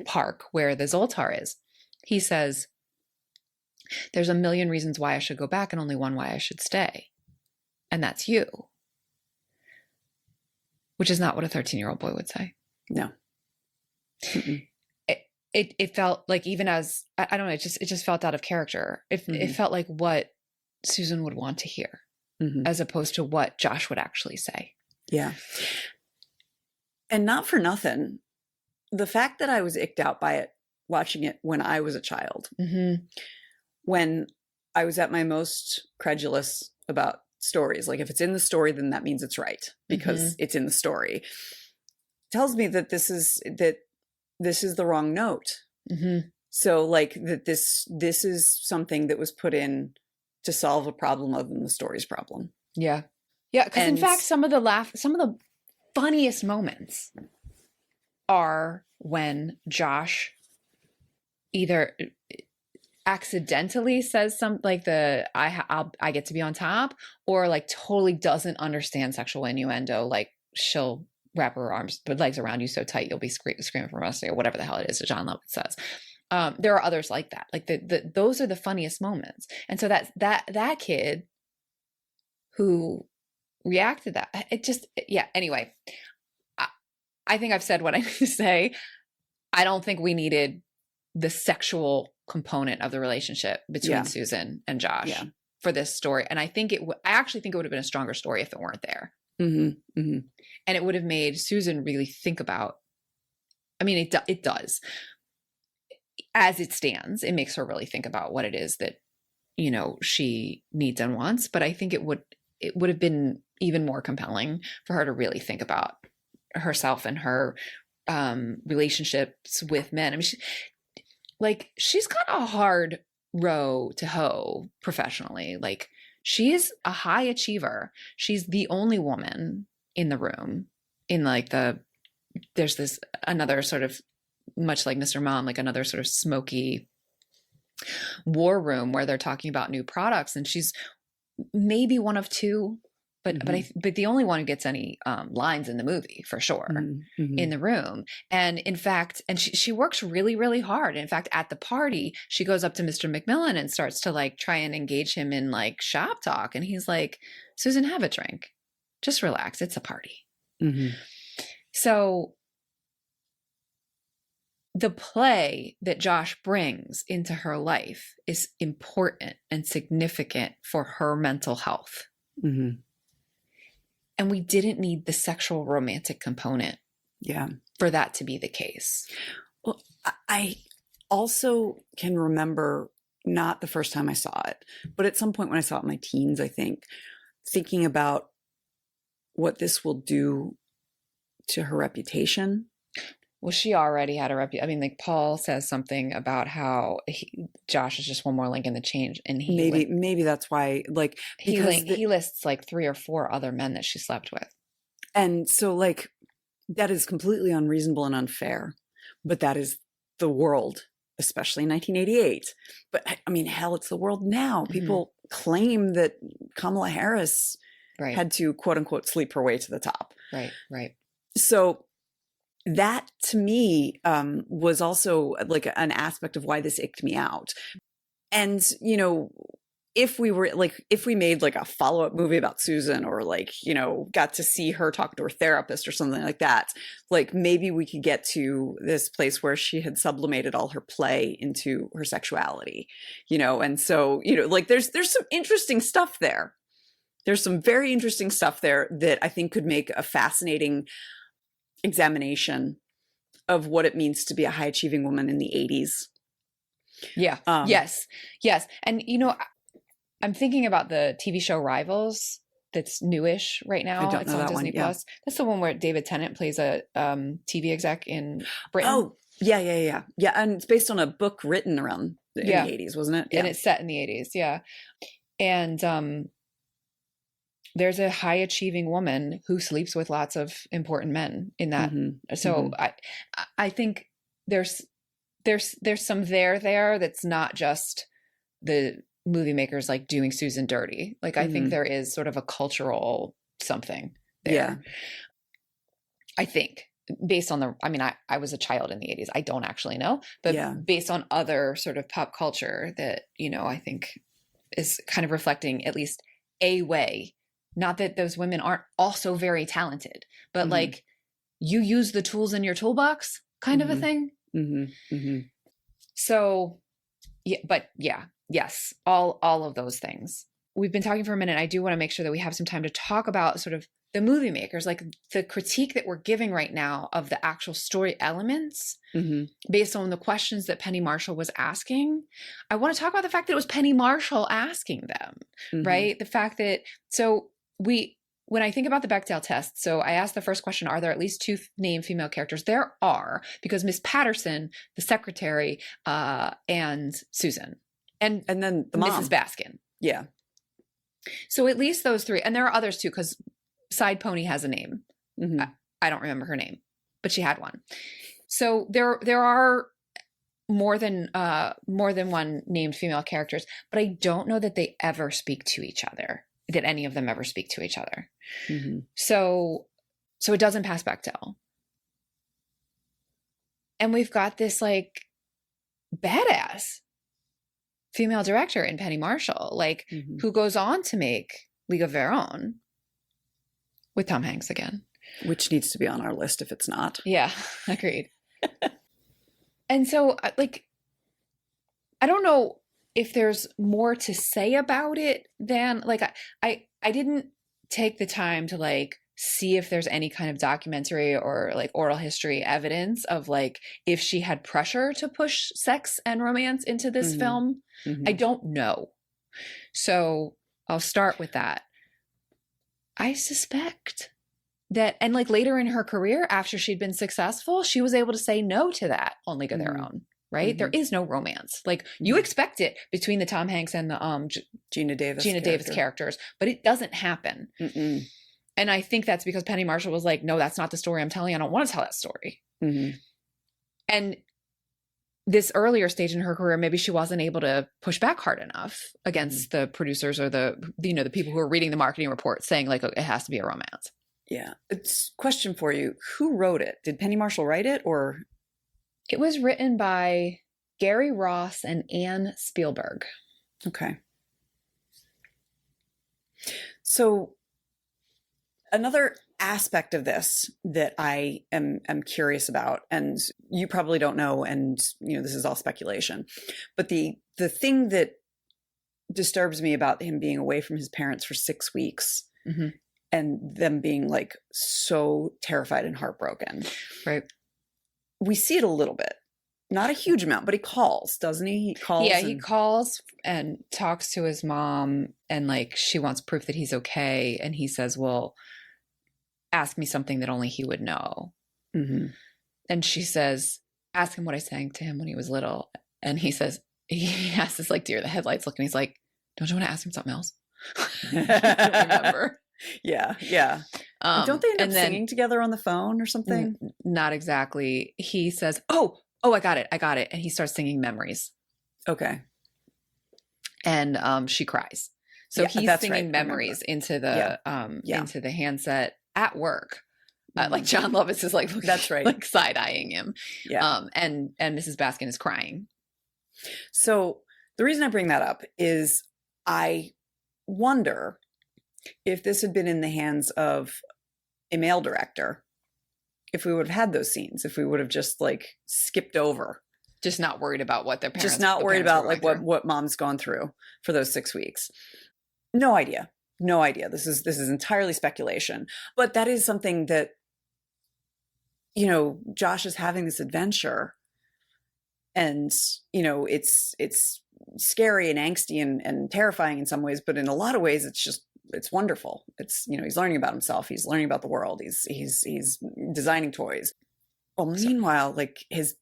park where the Zoltar is. He says, "There's a million reasons why I should go back and only one why I should stay. And that's you." Which is not what a 13-year-old boy would say. No. It felt like, even as, I don't know, it just felt out of character. It felt like what Susan would want to hear, as opposed to what Josh would actually say. Yeah. And not for nothing, the fact that I was icked out by it, watching it when I was a child, when I was at my most credulous about stories, like, if it's in the story, then that means it's right, because it's in the story, tells me that this is the wrong note. So, like, that this is something that was put in to solve a problem other than the story's problem. Yeah. Because in fact, some of the funniest moments are when Josh either accidentally says something like I get to be on top, or like totally doesn't understand sexual innuendo, like she'll wrap her legs around you so tight you'll be screaming for mercy, or whatever the hell it is that John Lovett says. There are others like that. Like those are the funniest moments. And so that kid who reacted that, anyway, I think I've said what I need to say. I don't think we needed the sexual component of the relationship between Susan and Josh for this story. And I actually think it would have been a stronger story if it weren't there. And it would have made Susan really think about, it does. As it stands, it makes her really think about what it is that, she needs and wants. But I think it would have been even more compelling for her to really think about herself and her relationships with men. I mean, she's got a hard row to hoe professionally. Like, she's a high achiever. She's the only woman in the room in like there's this another sort of, much like Mr. Mom, like another sort of smoky war room where they're talking about new products, and she's maybe one of two, but the only one who gets any lines in the movie for sure in the room. And in fact, and she works really, really hard. In fact, at the party, she goes up to Mr. McMillan and starts to like try and engage him in like shop talk. And he's like, Susan, have a drink. Just relax. It's a party. So the play that Josh brings into her life is important and significant for her mental health. And we didn't need the sexual romantic component for that to be the case. Well, I also can remember, not the first time I saw it, but at some point when I saw it in my teens, I think, thinking about what this will do to her reputation. Well, she already had a reputation. I mean, like Paul says something about how Josh is just one more link in the chain, and maybe that's why. Like he lists like 3 or 4 other men that she slept with, and so like that is completely unreasonable and unfair. But that is the world, especially in 1988. But I mean, hell, it's the world now. People claim that Kamala Harris had to quote unquote sleep her way to the top. Right. So that to me was also like an aspect of why this icked me out. And, you know, if we made like a follow-up movie about Susan, or like, you know, got to see her talk to her therapist or something like that, like maybe we could get to this place where she had sublimated all her play into her sexuality, you know? And so, you know, like there's some interesting stuff there. There's some very interesting stuff there that I think could make a fascinating examination of what it means to be a high achieving woman in the 80s. Yeah. Yes. And you know, I'm thinking about the TV show Rivals that's newish right now. It's on Disney Plus. That's the one where David Tennant plays a TV exec in Britain. Oh, yeah. And it's based on a book written around in the 80s, wasn't it? Yeah. And it's set in the 80s. Yeah. And there's a high achieving woman who sleeps with lots of important men in that. So I think there's some there that's not just the movie makers like doing Susan dirty. Like I think there is sort of a cultural something there. Yeah. I think based on I was a child in the 80s. I don't actually know, but based on other sort of pop culture that, you know, I think is kind of reflecting at least a way. Not that those women aren't also very talented, but like you use the tools in your toolbox kind of a thing. So, yes, all of those things. We've been talking for a minute. I do want to make sure that we have some time to talk about sort of the movie makers, like the critique that we're giving right now of the actual story elements based on the questions that Penny Marshall was asking. I want to talk about the fact that it was Penny Marshall asking them, right? The fact that, when I think about the Bechdel test, so I asked the first question, are there at least 2 named female characters? There are, because Miss Patterson, the secretary, and Susan. And then the mom. Mrs. Baskin. Yeah. So at least those 3. And there are others too, because Side Pony has a name. I don't remember her name, but she had one. So there are more than one named female characters, but I don't know that they ever speak to each other. That any of them ever speak to each other. So it doesn't pass Bechdel. And we've got this like badass female director in Penny Marshall, like who goes on to make League of Their Own with Tom Hanks again. Which needs to be on our list if it's not. Yeah, agreed. And so like, I don't know if there's more to say about it than like, I didn't take the time to like see if there's any kind of documentary or like oral history evidence of like if she had pressure to push sex and romance into this film. I don't know. So I'll start with that. I suspect and like later in her career, after she'd been successful, she was able to say no to that on League of Their Own, right? There is no romance. Like you expect it between the Tom Hanks and the Gina Davis characters, but it doesn't happen. And I think that's because Penny Marshall was like, no, that's not the story I'm telling. I don't want to tell that story. And this earlier stage in her career, maybe she wasn't able to push back hard enough against the producers or the people who are reading the marketing report saying like, it has to be a romance. Yeah. It's question for you. Who wrote it? Did Penny Marshall write it, or? It was written by Gary Ross and Anne Spielberg. Okay. So another aspect of this that I am curious about, and you probably don't know, and this is all speculation, but the thing that disturbs me about him being away from his parents for 6 weeks and them being like so terrified and heartbroken. Right. We see it a little bit. Not a huge amount, but he calls, doesn't he? He calls. Yeah, he calls and talks to his mom, and like she wants proof that he's okay. And he says, well, ask me something that only he would know. And she says, ask him what I sang to him when he was little. And he says, he has this like deer in the headlights look, and he's like, don't you want to ask him something else? I don't remember. Yeah. Don't they end up singing together on the phone or something? Not exactly. He says, oh, I got it. And he starts singing Memories. Okay. And she cries. So he's singing Memories into the into the handset at work. Like John Lovitz is like looking, that's right, like side-eyeing him. Yeah. And Mrs. Baskin is crying. So the reason I bring that up is I wonder if this had been in the hands of a male director, if we would have had those scenes, if we would have just like skipped over. Just not worried about what their parents. Just not worried about like what mom's gone through for those 6 weeks. No idea. This is entirely speculation. But that is something that, Josh is having this adventure, and, it's scary and angsty and terrifying in some ways, but in a lot of ways, it's wonderful. It's, he's learning about himself. He's learning about the world. He's designing toys. Well, meanwhile, like his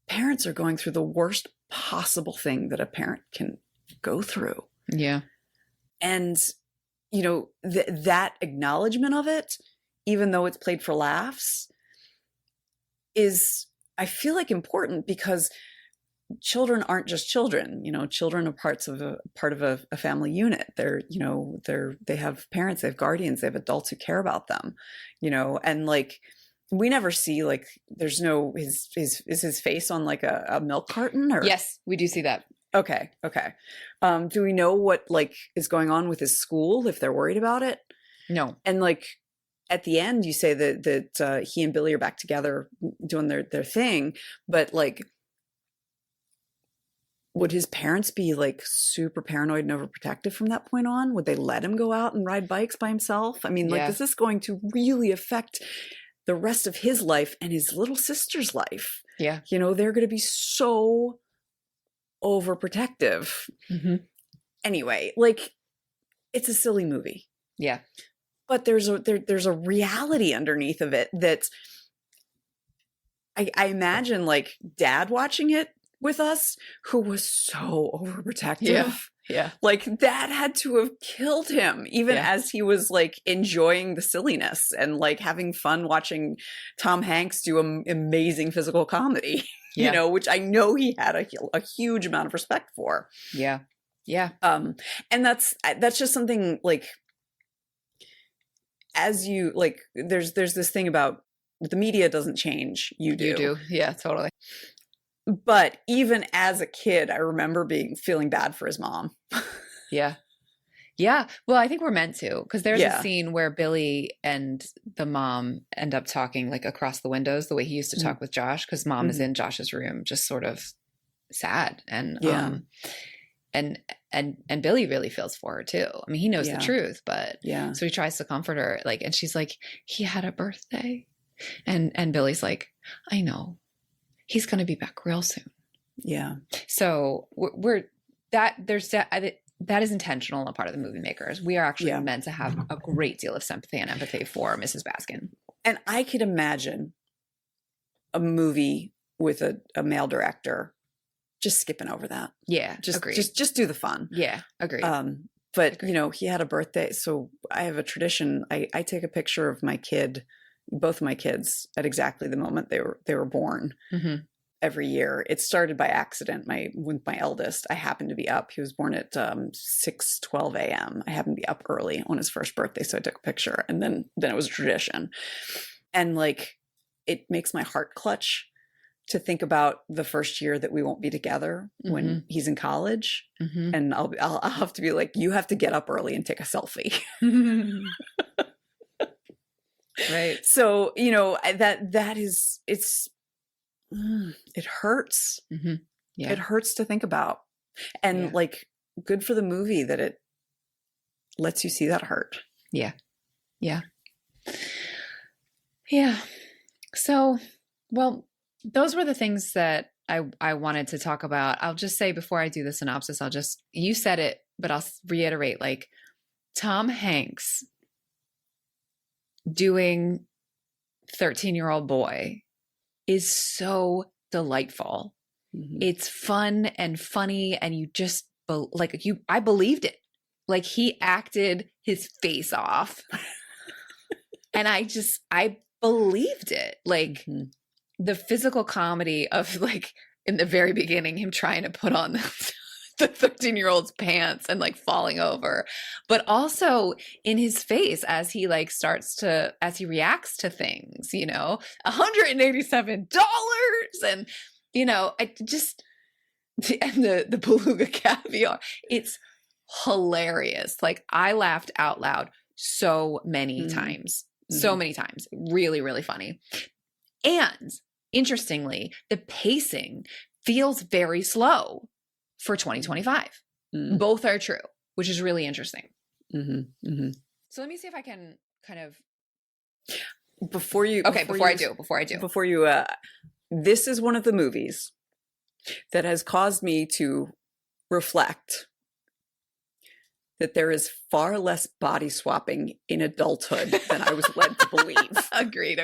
parents are going through the worst possible thing that a parent can go through. Yeah. And, that acknowledgement of it, even though it's played for laughs, is, I feel like, important, because children aren't just children. Children are part of a family unit. They have parents, they have guardians, they have adults who care about them, and like, we never see like, there's no, is his face on like a milk carton, or? Yes, we do see that. Okay. Do we know what like is going on with his school, if they're worried about it? No. And like at the end, you say that he and Billy are back together doing their thing, but like, would his parents be like super paranoid and overprotective from that point on? Would they let him go out and ride bikes by himself? I mean, like, this is going to really affect the rest of his life and his little sister's life. Yeah. They're going to be so overprotective. Anyway, like, it's a silly movie. Yeah. But there's a reality underneath of it that I imagine like dad watching it with us, who was so overprotective. Yeah. Like that had to have killed him, even as he was like enjoying the silliness and like having fun watching Tom Hanks do amazing physical comedy, which I know he had a huge amount of respect for. Yeah. And that's just something like, as you like, there's this thing about the media doesn't change. You do. You do. Yeah, totally. But even as a kid, I remember feeling bad for his mom. Yeah. Well, I think we're meant to, because there's a scene where Billy and the mom end up talking like across the windows, the way he used to talk with Josh, because mom is in Josh's room, just sort of sad. And and Billy really feels for her too. I mean, he knows the truth, but so he tries to comfort her, like, and she's like, he had a birthday, and Billy's like, I know. He's going to be back real soon. Yeah. So there's that is intentional on the part of the movie makers. We are actually Yeah. meant to have a great deal of sympathy and empathy for Mrs. Baskin. And I could imagine a movie with a male director just skipping over that. Yeah, Just agreed. just do the fun. Yeah, agreed. But Agreed. you know, he had a birthday, so I have a tradition. I take a picture of my kid, both of my kids, at exactly the moment they were born. Mm-hmm. Every year. It started by accident. With my eldest, I happened to be up. He was born at 6:12 a.m. I happened to be up early on his first birthday, so I took a picture, and then it was a tradition. And like, it makes my heart clutch to think about the first year that we won't be together when he's in college, and I'll have to be like, you have to get up early and take a selfie. Right. So you know that is it hurts. Yeah. It hurts to think about. And like, good for the movie that it lets you see that hurt. Yeah. Yeah. Yeah. So, well, those were the things that I wanted to talk about. I'll just say before I do the synopsis, you said it, but I'll reiterate, like, Tom Hanks doing 13-year-old boy is so delightful. It's fun and funny, and you just I believed it. Like, he acted his face off. And I believed it. Like, the physical comedy of, like, in the very beginning, him trying to put on the 13-year-old's pants and like falling over, but also in his face as he like as he reacts to things, you know, $187. And, you know, and the beluga caviar, it's hilarious. Like, I laughed out loud so many times, really, really funny. And interestingly, the pacing feels very slow for 2025. Both are true, which is really interesting. So let me see if I can kind of. Before you, this is one of the movies that has caused me to reflect that there is far less body swapping in adulthood than I was led to believe. Agreed.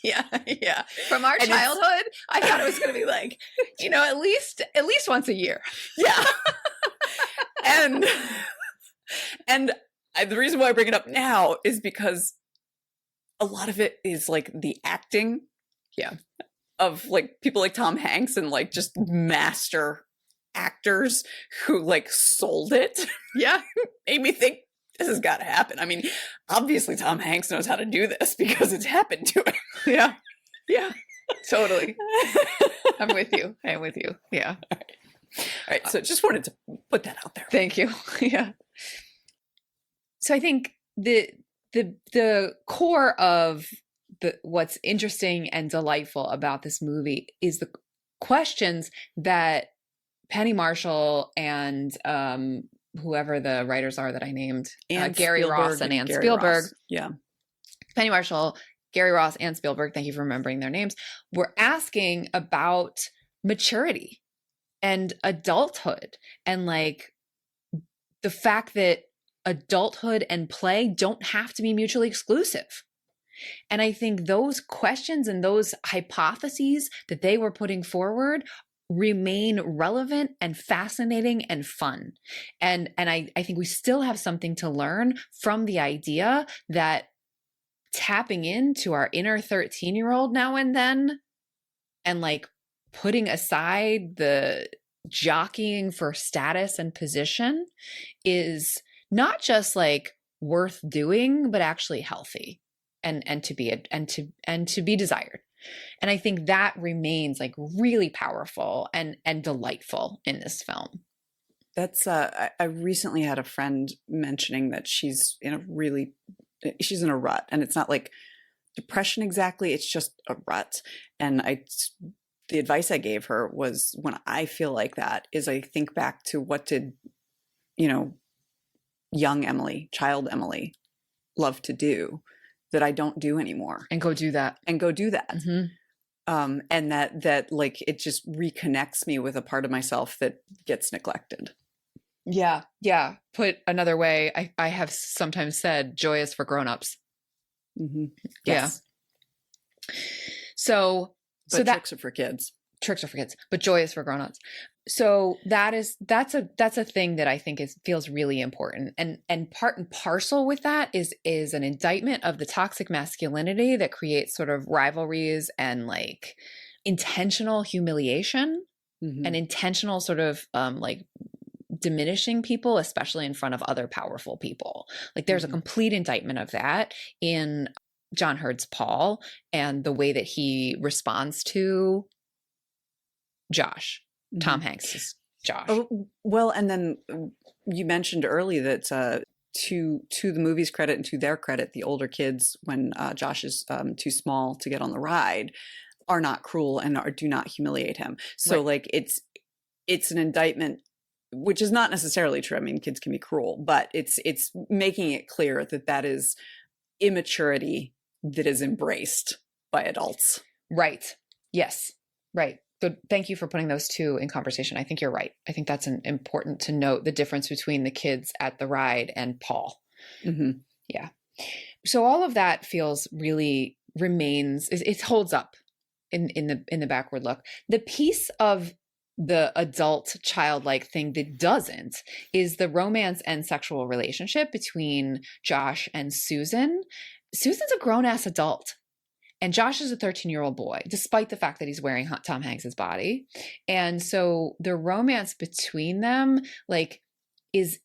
Yeah. From our childhood, I thought it was going to be like, you know, at least once a year. Yeah. and the reason why I bring it up now is because a lot of it is like the acting, of like people like Tom Hanks and like just master actors who like sold it. Yeah. Made me think this has got to happen. I mean, obviously Tom Hanks knows how to do this because it's happened to him. Yeah, totally. I'm with you. Yeah. All right. So just wanted to put that out there. Thank you. Yeah. So I think the core of what's interesting and delightful about this movie is the questions that Penny Marshall and whoever the writers are that I named, Gary Ross and Ann Spielberg. Yeah. Penny Marshall, Gary Ross, and Spielberg, thank you for remembering their names, were asking about maturity and adulthood, and like the fact that adulthood and play don't have to be mutually exclusive. And I think those questions and those hypotheses that they were putting forward remain relevant and fascinating and fun. And I think we still have something to learn from the idea that tapping into our inner 13-year-old now and then, and like putting aside the jockeying for status and position, is not just like worth doing, but actually healthy and to be desired. And I think that remains like really powerful and delightful in this film. That's I recently had a friend mentioning that she's in a rut, and it's not like depression exactly, it's just a rut. And the advice I gave her was, when I feel like that, is I think back to what did, you know, young Emily, child Emily, love to do that I don't do anymore. And go do that. Mm-hmm. And that like, it just reconnects me with a part of myself that gets neglected. Yeah. Yeah. Put another way, I have sometimes said joy is for grownups. Mm-hmm. Yeah. Yes. So But that tricks are for kids. tricks are for kids, but joy is for grownups. So that's a thing that I think feels really important. And part and parcel with that is an indictment of the toxic masculinity that creates sort of rivalries and like intentional humiliation Mm-hmm. and intentional sort of like diminishing people, especially in front of other powerful people. Like there's a complete indictment of that in John Hurd's Paul and the way that he responds to Josh, Tom Hanks' Josh. Oh, well, and then you mentioned early that to the movie's credit and to their credit, the older kids, when Josh is too small to get on the ride, are not cruel and do not humiliate him. So Right. like it's an indictment, which is not necessarily true. I mean, kids can be cruel, but it's making it clear that that is immaturity that is embraced by adults. Right. Yes. Right. So thank you for putting those two in conversation. I think you're right. I think that's important to note the difference between the kids at the ride and Paul. Mm-hmm. Yeah. So all of that feels really remains, it holds up in the backward look. The piece of the adult childlike thing that doesn't is the romance and sexual relationship between Josh and Susan. Susan's a grown-ass adult. And Josh is a 13-year-old boy, despite the fact that he's wearing Tom Hanks's body. And so the romance between them, like, is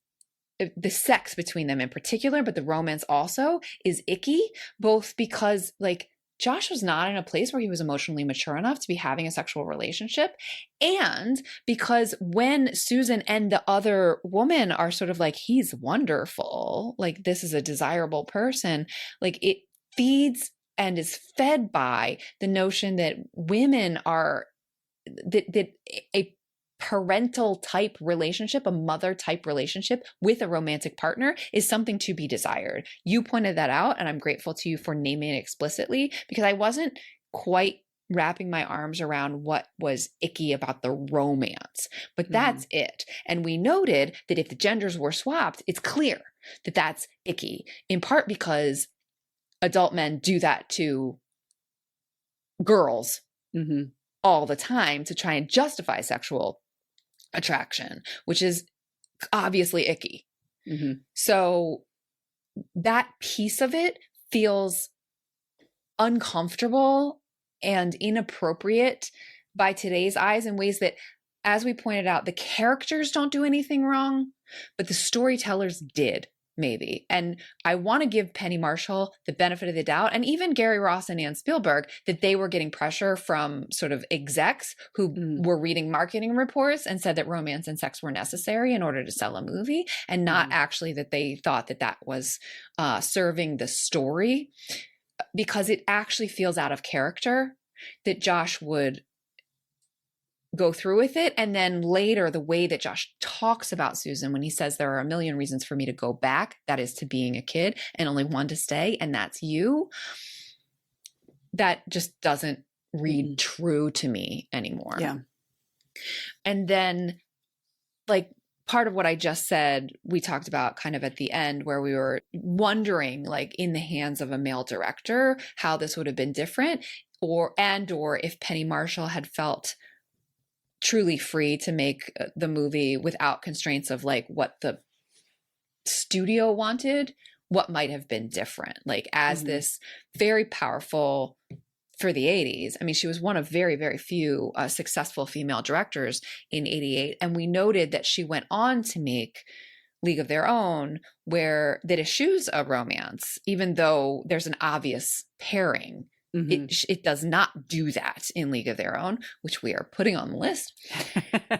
the sex between them in particular, but the romance also is icky, both because, like, Josh was not in a place where he was emotionally mature enough to be having a sexual relationship. And because when Susan and the other woman are sort of like, he's wonderful, like, this is a desirable person, like, it feeds and is fed by the notion that women are that a parental type relationship, a mother type relationship with a romantic partner is something to be desired. You pointed that out, and I'm grateful to you for naming it explicitly, because I wasn't quite wrapping my arms around what was icky about the romance, but that's it. And we noted that if the genders were swapped, it's clear that that's icky, in part because adult men do that to girls all the time to try and justify sexual attraction, which is obviously icky. So that piece of it feels uncomfortable and inappropriate by today's eyes in ways that, as we pointed out, the characters don't do anything wrong, but the storytellers did. Maybe. And I want to give Penny Marshall the benefit of the doubt, and even Gary Ross and Ann Spielberg, that they were getting pressure from sort of execs who were reading marketing reports and said that romance and sex were necessary in order to sell a movie, and not actually that they thought that that was serving the story, because it actually feels out of character that Josh would go through with it. And then later, the way that Josh talks about Susan, when he says there are a million reasons for me to go back, that is to being a kid, and only one to stay, and that's you, that just doesn't read true to me anymore. Yeah. And then, like, part of what I just said, we talked about kind of at the end, where we were wondering, like, in the hands of a male director, how this would have been different, or if Penny Marshall had felt truly free to make the movie without constraints of like what the studio wanted, what might have been different. Like, as this very powerful, for the 80s, I mean, she was one of very, very few successful female directors in 88. And we noted that she went on to make League of Their Own, that eschews a romance, even though there's an obvious pairing. It does not do that in League of Their Own, which we are putting on the list.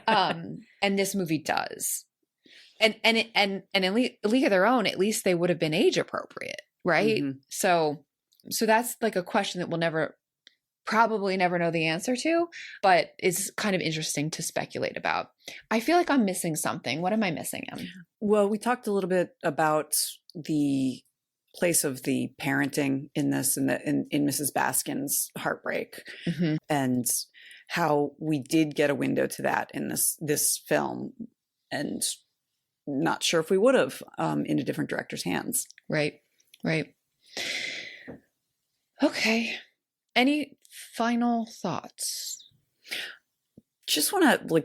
And this movie does. And in League of Their Own, at least they would have been age appropriate, right? So that's like a question that we'll probably never know the answer to, but it's kind of interesting to speculate about. I feel like I'm missing something. What am I missing, Em? Well, we talked a little bit about the place of the parenting in this, in Mrs. Baskin's heartbreak, and how we did get a window to that in this film. And not sure if we would have in a different director's hands. Right. Okay. Any final thoughts? Just want to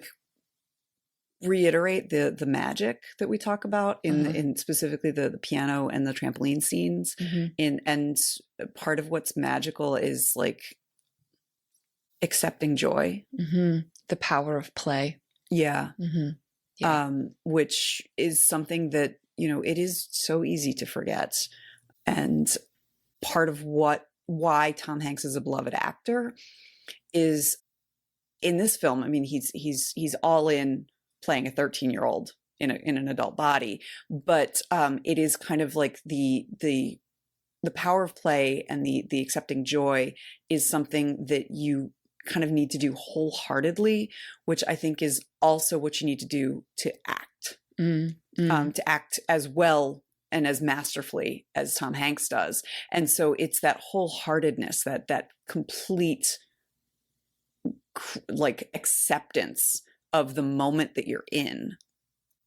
reiterate the magic that we talk about in specifically the piano and the trampoline scenes. And part of what's magical is accepting joy. The power of play. Yeah. Which is something that, it is so easy to forget. And part of why Tom Hanks is a beloved actor is in this film. I mean, he's all in playing a 13-year-old in an adult body, but it is kind of like the power of play and the accepting joy is something that you kind of need to do wholeheartedly, which I think is also what you need to do to act, to act as well and as masterfully as Tom Hanks does. And so it's that wholeheartedness, that complete acceptance of the moment that you're in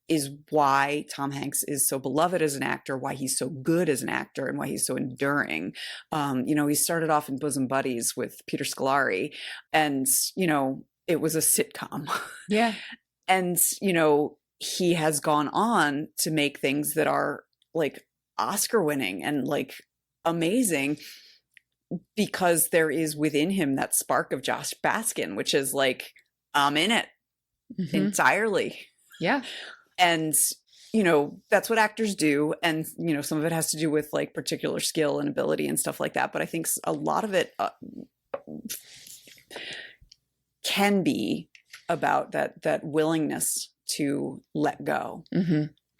is why Tom Hanks is so beloved as an actor, why he's so good as an actor, and why he's so enduring. He started off in Bosom Buddies with Peter Scolari, and, it was a sitcom. Yeah. And, he has gone on to make things that are Oscar winning and amazing, because there is within him that spark of Josh Baskin, which is I'm in it entirely. Yeah. And, that's what actors do. And, some of it has to do with particular skill and ability and stuff like that. But I think a lot of it can be about that willingness to let go.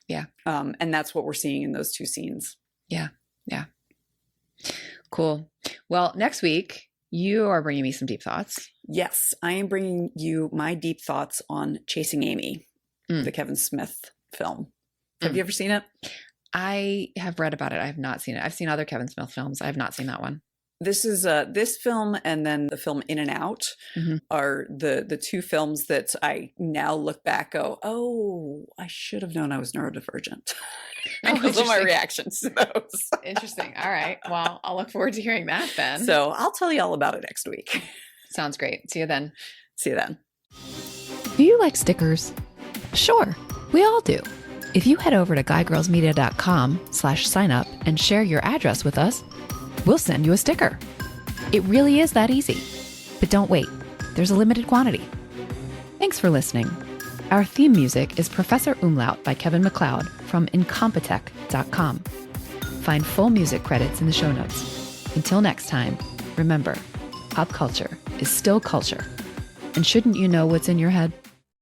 Yeah. And that's what we're seeing in those two scenes. Yeah. Cool. Well, next week, you are bringing me some deep thoughts. Yes, I am bringing you my deep thoughts on Chasing Amy, the Kevin Smith film. Have you ever seen it? I have read about it. I have not seen it. I've seen other Kevin Smith films. I have not seen that one. This is this film, and then the film In and Out are the two films that I now look back, go, oh, I should have known I was neurodivergent. Those are my reactions to those. Interesting. All right. Well, I'll look forward to hearing that then. So I'll tell you all about it next week. Sounds great. See you then. See you then. Do you like stickers? Sure, we all do. If you head over to guygirlsmedia.com/sign up and share your address with us, we'll send you a sticker. It really is that easy. But don't wait. There's a limited quantity. Thanks for listening. Our theme music is Professor Umlaut by Kevin MacLeod from Incompetech.com. Find full music credits in the show notes. Until next time, remember, pop culture is still culture. And shouldn't you know what's in your head?